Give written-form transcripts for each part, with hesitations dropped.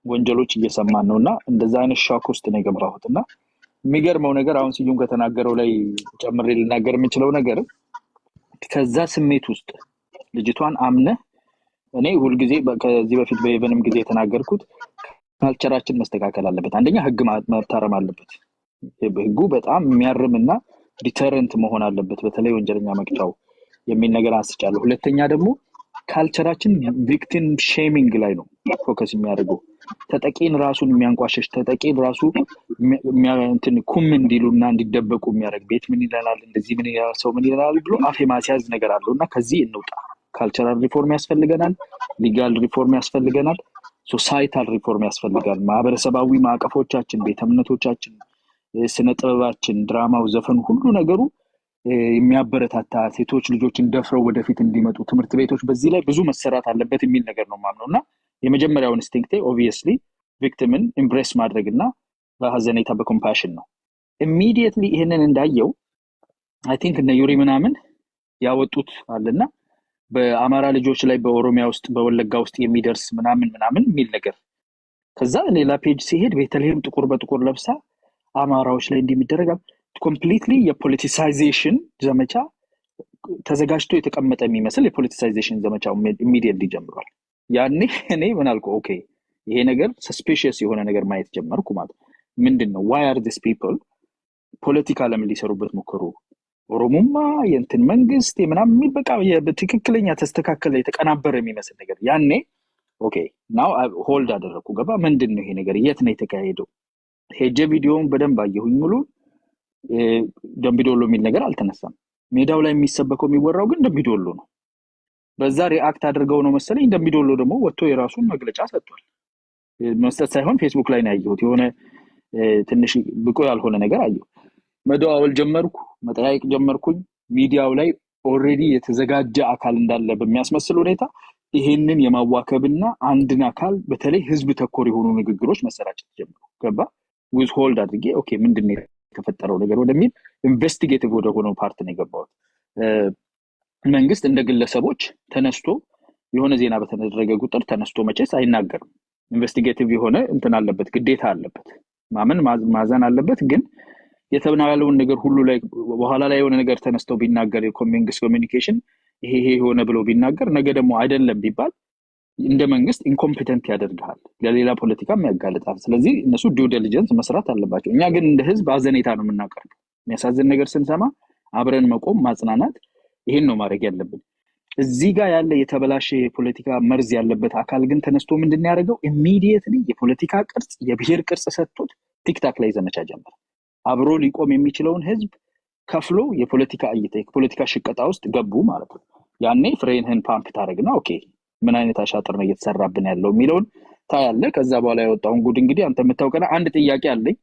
ወንጀሎች እየሰማን ነውና እንደዛ አይነት ሻክ ውስጥ ነው የገባሁትና የሚገርመው ነገር አሁን ሲዩም ከተናገረው ላይ ጨምሬ ልናገር የምችለው ነገር ከዛ ስሜት ውስጥ ልጅቷን አምነ እኔ ሁሉ ጊዜ ከዚህ በፊት በኢቨንም ጊዜ የተናገርኩት ካልቸራችን መስተካከል አለበት። አንደኛ ህግ መታረም አለበት። ህጉ በጣም የሚያርምና ዲተረንት መሆን አለበት በተለይ ወንጀለኛ መቅጫው የሚል ነገር አስቻለሁ። ሁለተኛ ደግሞ ካልቸራችን ቪክቲም ሼሚንግ ላይ ነው ፎከስ የሚያደርገው። ተጠቂን ራሱን የሚያንቋሽሽ ተጠቂን ራሱ እንትን ኩም እንዲሉና እንዲደበቁ የሚያደርግ ቤት ምን ይላል እንደዚህ ምን ይላል ሰው ምን ይላል ብሎ አፍ የማስያዝ ነገር አለውና ከዚህ እንውጣ። ካልቸራል ሪፎርም ያስፈልገናል፣ ሊጋል ሪፎርም ያስፈልገናል፣ ሶሳይታል ሪፎርም ያስፈልጋል። ማህበረሰባዊ ማዕቀፎቻችን፣ ቤተ እምነቶቻችን፣ ስነ ጥበባችን፣ ድራማው፣ ዘፈኑ ሁሉ ነገሩ የሚያበረታታ ሴቶች ልጆችን ደፍረው ወደፊት እንዲመጡ ትምህርት ቤቶች በዚህ ላይ ብዙ መሰራት አለበት የሚል ነገር ነው ማምነውና የመጀመሪያው ኢንስቲንክቴ ኦብቪየስሊ ቪክቲምን ኢምብሬስ ማድረግና በሐዘኔታ በኮምፓሽን ነው። ኢሚዲየትሊ ይሄንን እንዳየው አይ ቲንክ እነ ዩሪ ምናምን ያወጡት አለና በአማራ ልጆች ላይ በኦሮሚያ ውስጥ በወለጋ ውስጥ የሚደርስ ምናምን የሚል ነገር ከዛ ሌላ ፔጅ ሲሄድ ቤተልሔም ጥቁር በጥቁር ለብሳ አማራዎች ላይ እንደሚደረግ ኮምፕሊትሊ የፖለቲሳይዜሽን ዘመቻ ተዘጋጅቶ የተቀመጠ የሚመስል የፖለቲሳይዜሽን ዘመቻው ኢሚዲየትሊ ጀምሯል። ያኔ እኔ ምን አልኩ ኦኬ ይሄ ነገር ሰስፒሺየስ የሆነ ነገር ማየት ጀመርኩ ማለት ምንድነው why are these people ፖለቲካ ለምን ሊሰሩበት ሞከሩ? ኦሮሞማ የእንትን መንግስት ምናምን በቃ በትክክለኛ ተስተካከለ የተቀናበረ የሚመስል ነገር ያኔ ኦኬ ናው ሆልድ አደረኩ ገባ ምንድነው ይሄ ነገር የት ነው የተካሄደው? ሄጄ ቪዲዮውን በደንብ አየሁኝ ሙሉ ደምቢዶሎ የሚል ነገር አልተነሳም። ሜዳው ላይ የሚሰበከው የሚወራው ግን ደምቢዶሎ ነው። በዛ ሪአክት አድርገው ነው መሰለኝ ደምቢዶሎ ደግሞ ወጥቶ የራሱን መግለጫ ሰጥቷል። መስጠት ሳይሆን ፌስቡክ ላይ ነው ያየሁት የሆነ ትንሽ ብቆ ያልሆነ ነገር አየሁ። መደዋወል ጀመርኩ፣ መጠያየቅ ጀመርኩኝ። ሚዲያው ላይ ኦሬዲ የተዘጋጀ አካል እንዳለ በሚያስመስል ሁኔታ ይሄንን የማዋከብና አንድን አካል በተለይ ህዝብ ተኮር የሆኑ ንግግሮች መሰራጨት ጀመሩ። ገባ ዊዝ ሆልድ አድርጌ ኦኬ ምንድነው የተፈጠረው ነገር ወደሚል ኢንቨስቲጌቲቭ ወደ ሆነው ፓርት ነው የገባሁት። መንግስት እንደ ግለሰቦች ተነስቶ የሆነ ዜና በተደረገ ቁጥር ተነስቶ መቼስ አይናገርም። ኢንቨስቲጌቲቭ የሆነ እንትን አለበት፣ ግዴታ አለበት፣ ማመን ማዘን አለበት። ግን የተብናለውን ነገር ሁሉ ላይ በኋላ ላይ የሆነ ነገር ተነስተው ቢናገር የኮሚኒኬሽን ኮሚኒኬሽን ይሄ ሆነ ብሎ ቢናገር ነገ ደግሞ አይደለም ቢባል እንደ መንግስት ኢንኮምፒተንት ያደርጋል፣ ለሌላ ፖለቲካም ያጋልጣል። ስለዚህ እነሱ ዲው ዲሊጀንስ መስራት አለባቸው። እኛ ግን እንደ ህዝብ አዘኔታ ነው የምናቀርበው። የሚያሳዝን ነገር ስንሰማ አብረን መቆም ማጽናናት፣ ይሄን ነው ማድረግ ያለብን። እዚህ ጋር ያለ የተበላሸ የፖለቲካ መርዝ ያለበት አካል ግን ተነስቶ ምንድነው ያደርገው? ኢሚዲየትሊ የፖለቲካ ቅርጽ የብሔር ቅርጽ ሰጥቶት ቲክታክ ላይ ዘመቻ ጀመረ። አብሮ ሊቆም የሚችለውን ህዝብ ከፍሎ የፖለቲካ እይታ የፖለቲካ ሽቀጣ ውስጥ ገቡ ማለት ነው። ያኔ ፍሬንህን ፓምፕ ታደርግና ኦኬ ምን አይነት አሻጥር ነው እየተሰራብን ያለው የሚለውን ታያለ። ከዛ በኋላ ያወጣውን ጉድ እንግዲህ አንተ የምታውቀና አንድ ጥያቄ አለኝ።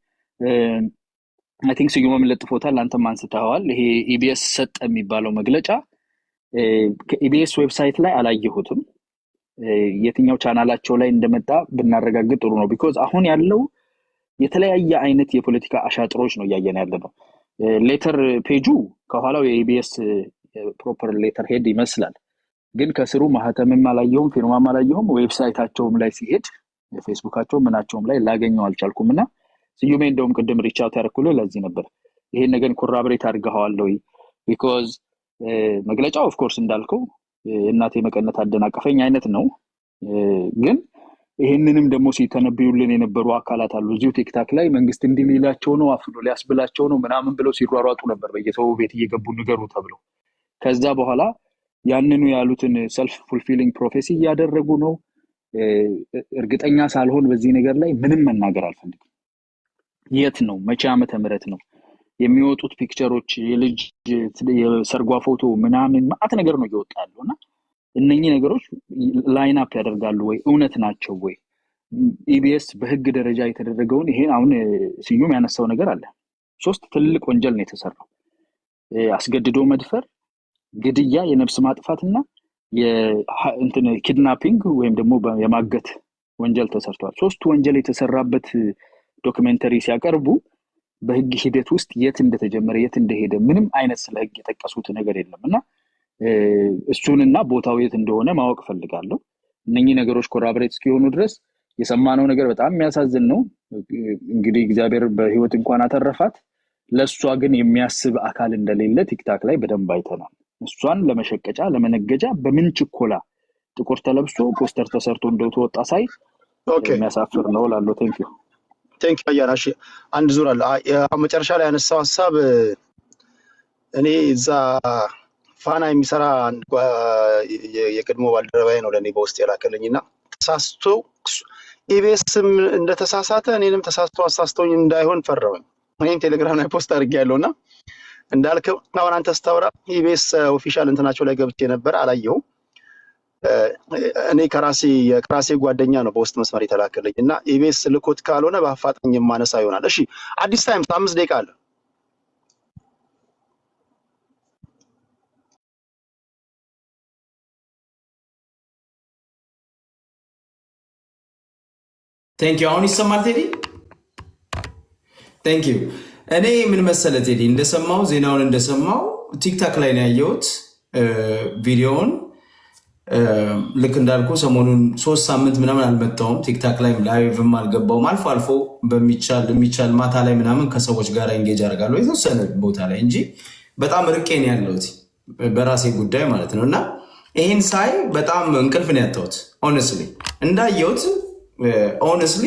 አይ ቲንክ ስዩም ለጥፎታል፣ አንተም አንስተዋል። ይሄ ኢቢኤስ ሰጠ የሚባለው መግለጫ ከኢቢኤስ ዌብሳይት ላይ አላየሁትም። የትኛው ቻናላቸው ላይ እንደመጣ ብናረጋግጥ ጥሩ ነው። ቢኮዝ አሁን ያለው የተለያየ አይነት የፖለቲካ አሻጥሮች ነው እያየን ያለነው። ሌተር ፔጁ ከኋላው የኢቢኤስ ፕሮፐር ሌተር ሄድ ይመስላል፣ ግን ከስሩ ማህተምም አላየሁም ፊርማም አላየሁም። ዌብሳይታቸውም ላይ ሲሄድ ፌስቡካቸው ምናቸውም ላይ ላገኘው አልቻልኩምና ስዩሜ እንደውም ቅድም ሪች አውት ያደረኩልህ ለዚህ ነበር። ይሄን ነገር ኮራብሬት አድርገዋል ወይ? ቢኮዝ መግለጫው ኦፍ ኮርስ እንዳልከው እናቴ መቀነት አደናቀፈኝ አይነት ነው። ግን ይሄንንም ደግሞ ሲተነብዩልን የነበሩ አካላት አሉ እዚሁ ቲክታክ ላይ መንግስት እንዲሚላቸው ነው አፍሎ ሊያስብላቸው ነው ምናምን ብለው ሲሯሯጡ ነበር በየሰው ቤት እየገቡ ንገሩ ተብለው። ከዛ በኋላ ያንኑ ያሉትን ሰልፍ ፉልፊሊንግ ፕሮፌሲ እያደረጉ ነው። እርግጠኛ ሳልሆን በዚህ ነገር ላይ ምንም መናገር አልፈልግም። የት ነው መቼ ዓመተ ምህረት ነው የሚወጡት ፒክቸሮች የልጅ የሰርጓ ፎቶ ምናምን ማአት ነገር ነው ይወጣሉና እነኚህ ነገሮች ላይን አፕ ያደርጋሉ ወይ? እውነት ናቸው ወይ? ኢቢኤስ በህግ ደረጃ የተደረገውን ይሄን አሁን ስዩም ያነሳው ነገር አለ። 3 ትልቅ ወንጀል ነው የተሰራው። አስገድዶ መድፈር፣ ግድያ፣ የነፍስ ማጥፋትና የእንትን ኪድናፒንግ ወይም ደግሞ የማገት ወንጀል ተሰርቷል። 3 ወንጀል የተሰራበት ዶክመንተሪ ሲያቀርቡ በህግ ሂደት ውስጥ የት እንደተጀመረ የት እንደሄደ ምንም አይነት ስለ ህግ የጠቀሱት ነገር የለምና እሱንና ቦታው የት እንደሆነ ማወቅ ፈልጋለሁ። እነኚህ ነገሮች ኮራብሬት እስኪሆኑ ድረስ የሰማነው ነገር በጣም የሚያሳዝን ነው። እንግዲህ እግዚአብሔር በህይወት እንኳን አተረፋት። ለሷ ግን የሚያስብ አካል እንደሌለ ቲክታክ ላይ በደንብ አይተናል። እሷን ለመሸቀጫ ለመነገጃ በምን ችኮላ ጥቁር ተለብሶ ፖስተር ተሰርቶ እንደተወጣ ሳይ የሚያሳፍር ነው ላለው። ቴንክ ዩ አያራሽ። አንድ ዙር አለ መጨረሻ ላይ ያነሳው ሐሳብ እኔ እዛ ፋና የሚሰራ አንድ የቅድሞ ባልደረባዬ ነው ለኔ በውስጥ የላከልኝና ተሳስቶ ኢቢኤስም እንደተሳሳተ እኔንም ተሳስቶ አሳስቶኝ እንዳይሆን ፈረመኝ። እኔም ቴሌግራም ላይ ፖስት አድርጌያለሁና እንዳልከው አሁን አንተ ስታወራ ኢቢኤስ ኦፊሻል እንትናቸው ላይ ገብቼ ነበር አላየሁም። እኔ ከራሴ ጓደኛ ነው በውስጥ መስመር የተላከልኝ እና ኢቢኤስ ልኮት ካልሆነ በአፋጣኝ የማነሳ ይሆናል። እሺ አዲስ ታይም 5 ደቂቃ አለ። ቴንክ ዩ። አሁን ይሰማል ቴዲ? ቴንክ ዩ። እኔ ምን መሰለ ቴዲ እንደሰማው ዜናውን እንደሰማው ቲክታክ ላይ ነው ያየሁት ቪዲዮውን። ልክ እንዳልኩ ሰሞኑን 3 ሳምንት ምናምን አልመጣውም ቲክታክ ላይ ላይቭም አልገባውም። አልፎ አልፎ በሚቻል ማታ ላይ ምናምን ከሰዎች ጋር ኤንጌጅ አደርጋለሁ የተወሰነ ቦታ ላይ እንጂ በጣም ርቄ ነው ያለሁት በራሴ ጉዳይ ማለት ነው። እና ይህን ሳይ በጣም እንቅልፍ ነው ያጣሁት ሆነስሊ እንዳየሁት ሆነስሊ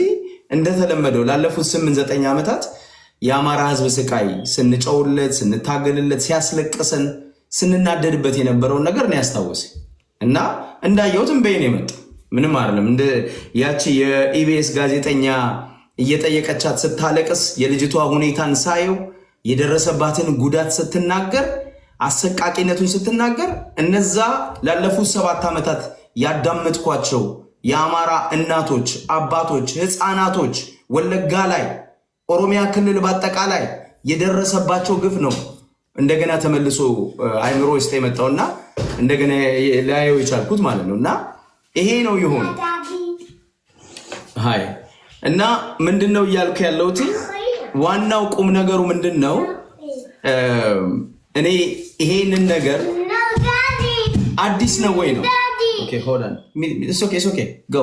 እንደተለመደው ላለፉት 8-9 ዓመታት የአማራ ህዝብ ስቃይ ስንጨውለት ስንታገልለት ሲያስለቅሰን ስንናደድበት የነበረውን ነገር ነው ያስታወሰኝ እና እንዳየሁት እምበይ ነው የመጣው። ምንም አይደለም። እንደ ያቺ የኢቢኤስ ጋዜጠኛ እየጠየቀቻት ስታለቅስ የልጅቷ ሁኔታን ሳየው የደረሰባትን ጉዳት ስትናገር አሰቃቂነቱን ስትናገር እነዛ ላለፉት 7 ዓመታት ያዳመጥኳቸው የአማራ እናቶች፣ አባቶች፣ ህፃናቶች ወለጋ ላይ ኦሮሚያ ክልል በአጠቃላይ የደረሰባቸው ግፍ ነው እንደገና ተመልሶ አይምሮ ውስጥ የመጣውና እንደገና ላየው የቻልኩት ማለት ነው። እና ይሄ ነው የሆነው። ሃይ እና ምንድነው እያልኩ ያለሁት ዋናው ቁም ነገሩ ምንድነው? እኔ ይሄንን ነገር አዲስ ነው ወይ ነው? ኦኬ ሆልድ ኦን ኢትስ ኦኬ ጎ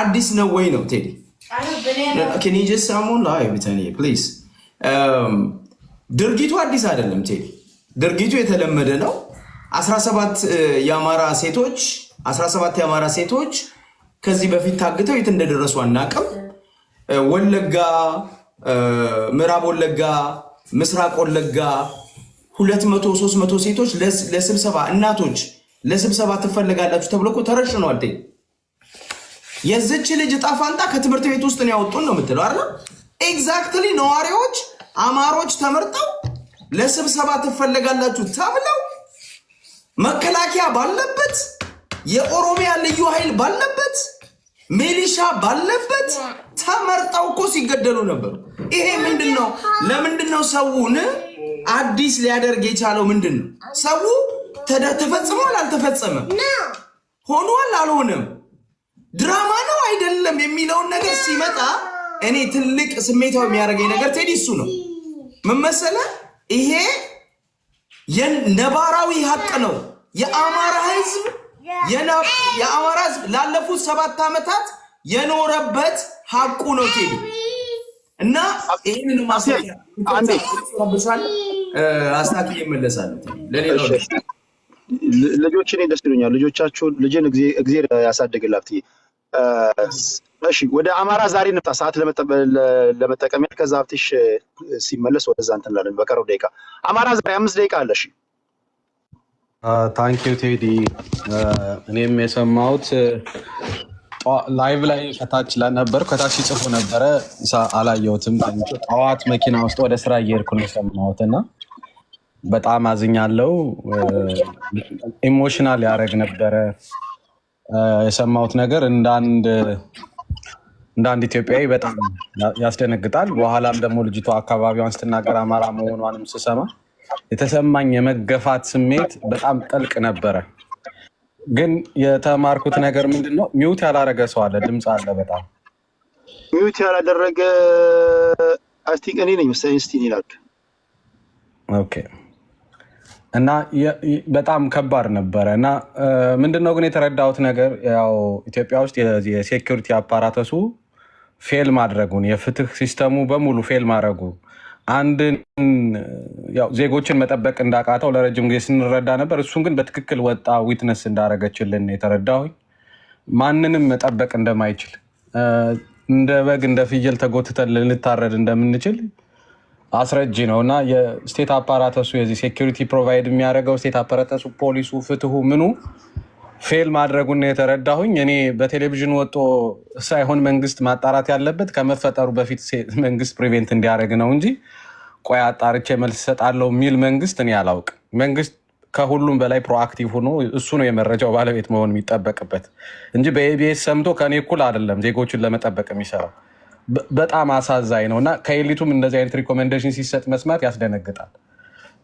አዲስ ነው ወይ ነው ቴዲ? can you just someone live tell please ድርጊቱ አዲስ አይደለም ቴዲ። ድርጊቱ የተለመደ ነው። 17 የአማራ ሴቶች ከዚህ በፊት ታግተው የት እንደደረሱ አናውቅም። ወለጋ፣ ምዕራብ ወለጋ፣ ምስራቅ ወለጋ 200-300 ሴቶች ለስብሰባ እናቶች ለስብሰባ ትፈልጋላችሁ ተብሎ እኮ ተረሽነዋል ቴዲ። የዚች ልጅ ዕጣ ፈንታ ከትምህርት ቤት ውስጥ ነው ያወጡን ነው የምትለው አይደል? ኤግዛክትሊ ነዋሪዎች አማሮች ተመርጠው ለስብሰባ ትፈልጋላችሁ ተብለው መከላከያ ባለበት የኦሮሚያ ልዩ ኃይል ባለበት ሚሊሻ ባለበት ተመርጠው እኮ ሲገደሉ ነበር። ይሄ ምንድነው? ለምንድነው ሰውን አዲስ ሊያደርግ የቻለው? ምንድነው? ሰው ተፈጽሟል አልተፈጸመም፣ ሆኗል አልሆነም፣ ድራማ ነው አይደለም የሚለውን ነገር ሲመጣ እኔ ትልቅ ስሜታው የሚያደርገኝ ነገር ቴዲ እሱ ነው። ምን መሰለህ? ይሄ የነባራዊ ሀቅ ነው። የአማራ ህዝብ ላለፉት 7 ዓመታት የኖረበት ሀቁ ነው ቴዲ። እና ይሄንን አስታክዬ እመለሳለሁ። ልጆችን ደስ ይሉኛል። ልጆቻችሁን ልጅን እግዚአብሔር ያሳድግላት። እሺ ወደ አማራ ዛሬ እንምጣ፣ ሰዓት ለመጠቀም ከዛ ሀብትሽ ሲመለስ ወደዛ እንትን እንላለን። በቀረው ደቂቃ አማራ ዛሬ 5 ደቂቃ አለ። እሺ ታንክ ዩ ቴዲ። እኔም የሰማሁት ላይቭ ላይ ከታች ነበር፣ ከታች ሲጽፉ ነበረ፣ አላየሁትም። ጠዋት መኪና ውስጥ ወደ ስራ እየሄድኩ ነው የሰማሁት እና በጣም አዝኛለሁ። ኢሞሽናል ያደረግ ነበረ የሰማሁት ነገር። እንዳንድ ኢትዮጵያዊ በጣም ያስደነግጣል። በኋላም ደግሞ ልጅቷ አካባቢዋን ስትናገር አማራ መሆኗንም ስሰማ የተሰማኝ የመገፋት ስሜት በጣም ጥልቅ ነበረ። ግን የተማርኩት ነገር ምንድን ነው? ሚውት ያላረገ ሰው አለ፣ ድምፅ አለ። በጣም ሚውት ያላደረገ አይ ቲንክ እኔ ነኝ መሰለኝ። እስቲ ይላል። ኦኬ እና በጣም ከባድ ነበረ። እና ምንድነው ግን የተረዳሁት ነገር ያው ኢትዮጵያ ውስጥ የሴኩሪቲ አፓራተሱ ፌል ማድረጉን የፍትህ ሲስተሙ በሙሉ ፌል ማድረጉ አንድን ያው ዜጎችን መጠበቅ እንዳቃተው ለረጅም ጊዜ ስንረዳ ነበር። እሱን ግን በትክክል ወጣ ዊትነስ እንዳረገችልን የተረዳሁኝ ማንንም መጠበቅ እንደማይችል እንደ በግ እንደ ፍየል ተጎትተን ልንታረድ እንደምንችል አስረጂ ነው። እና የስቴት አፓራተሱ የዚህ ሴኩሪቲ ፕሮቫይድ የሚያደርገው ስቴት አፓራተሱ ፖሊሱ፣ ፍትሁ ምኑ ፌል ማድረጉን የተረዳሁኝ እኔ በቴሌቪዥን ወጦ ሳይሆን መንግስት ማጣራት ያለበት ከመፈጠሩ በፊት መንግስት ፕሪቬንት እንዲያደርግ ነው እንጂ ቆይ አጣርቼ መልስ እሰጣለሁ የሚል መንግስት እኔ አላውቅም። መንግስት ከሁሉም በላይ ፕሮአክቲቭ ሆኖ እሱ ነው የመረጃው ባለቤት መሆን የሚጠበቅበት እንጂ በኤቢኤስ ሰምቶ ከኔ እኩል አይደለም ዜጎችን ለመጠበቅ የሚሰራው። በጣም አሳዛኝ ነው። እና ከኤሊቱም እንደዚህ አይነት ሪኮሜንዴሽን ሲሰጥ መስማት ያስደነግጣል።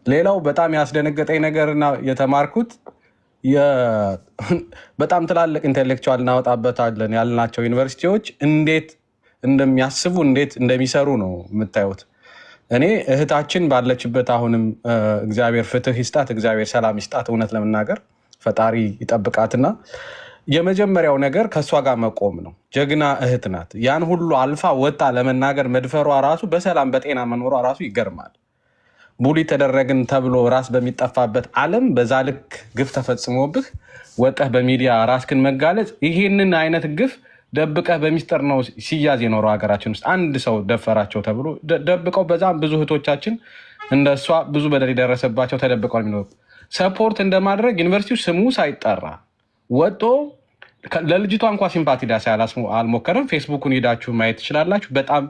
ሌላው በጣም ያስደነገጠኝ ነገርና የተማርኩት በጣም ትላልቅ ኢንቴሌክቹዋል እናወጣበታለን ያልናቸው ዩኒቨርሲቲዎች እንዴት እንደሚያስቡ እንዴት እንደሚሰሩ ነው የምታዩት። እኔ እህታችን ባለችበት አሁንም እግዚአብሔር ፍትህ ይስጣት፣ እግዚአብሔር ሰላም ይስጣት። እውነት ለመናገር ፈጣሪ ይጠብቃትና የመጀመሪያው ነገር ከእሷ ጋር መቆም ነው። ጀግና እህት ናት። ያን ሁሉ አልፋ ወጣ ለመናገር መድፈሯ ራሱ በሰላም በጤና መኖሯ ራሱ ይገርማል። ቡሊ ተደረግን ተብሎ ራስ በሚጠፋበት ዓለም በዛ ልክ ግፍ ተፈጽሞብህ ወጠህ በሚዲያ ራስክን መጋለጽ፣ ይህንን አይነት ግፍ ደብቀህ በሚስጥር ነው ሲያዝ የኖረው ሀገራችን ውስጥ። አንድ ሰው ደፈራቸው ተብሎ ደብቀው በዛም ብዙ እህቶቻችን እንደሷ ብዙ በደል የደረሰባቸው ተደብቀው የሚኖሩ ሰፖርት እንደማድረግ ዩኒቨርሲቲው ስሙ ሳይጠራ ወጦ ለልጅቷ እንኳ ሲምፓቲ ዳሳ አልሞከረም። ፌስቡኩን ሄዳችሁ ማየት ትችላላችሁ። በጣም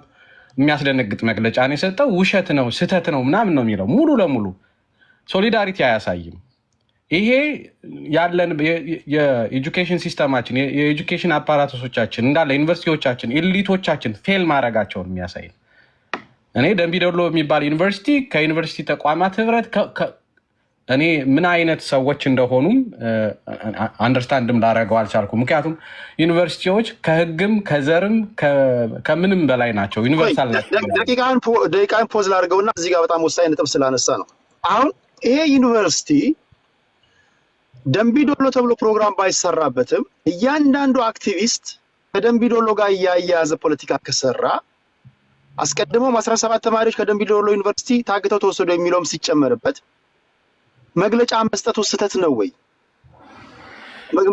የሚያስደነግጥ መግለጫ ነው የሰጠው። ውሸት ነው ስህተት ነው ምናምን ነው የሚለው። ሙሉ ለሙሉ ሶሊዳሪቲ አያሳይም። ይሄ ያለን የኤጁኬሽን ሲስተማችን የኤጁኬሽን አፓራቶሶቻችን እንዳለ ዩኒቨርሲቲዎቻችን ኤሊቶቻችን ፌል ማድረጋቸውን የሚያሳይ እኔ ደምቢ ዶሎ የሚባል ዩኒቨርሲቲ ከዩኒቨርሲቲ ተቋማት ህብረት እኔ ምን አይነት ሰዎች እንደሆኑም አንደርስታንድም ላደረገው አልቻልኩም። ምክንያቱም ዩኒቨርሲቲዎች ከህግም ከዘርም ከምንም በላይ ናቸው፣ ዩኒቨርሳል ናቸው። ደቂቃን ፖዝ ላድርገውና እዚህ ጋር በጣም ወሳኝ ነጥብ ስላነሳ ነው። አሁን ይሄ ዩኒቨርሲቲ ደምቢ ዶሎ ተብሎ ፕሮግራም ባይሰራበትም እያንዳንዱ አክቲቪስት ከደምቢ ዶሎ ጋር እያያዘ ፖለቲካ ከሰራ አስቀድሞም 17 ተማሪዎች ከደምቢ ዶሎ ዩኒቨርሲቲ ታግተው ተወሰዱ የሚለውም ሲጨመርበት መግለጫ መስጠቱ ስህተት ነው ወይ?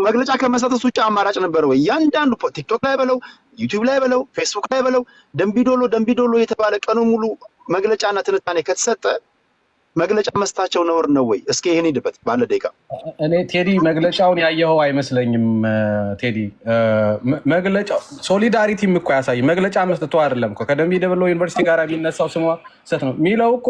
መግለጫ ከመስጠት ውጭ አማራጭ ነበር ወይ? ያንዳንዱ ቲክቶክ ላይ በለው ዩቲዩብ ላይ በለው ፌስቡክ ላይ በለው ደምቢ ዶሎ የተባለ ቀኑ ሙሉ መግለጫና ትንታኔ ከተሰጠ መግለጫ መስታቸው ነውር ነው ወይ? እስኪ ይሄን ሂድበት ባለ ደቂቃ። እኔ ቴዲ መግለጫውን ያየኸው አይመስለኝም። ቴዲ መግለጫው ሶሊዳሪቲም እኮ ያሳይ መግለጫ መስጠቱ አይደለም እኮ ከደምቢ ዶሎ ዩኒቨርሲቲ ጋር የሚነሳው ስሟ ስህተት ነው የሚለው እኮ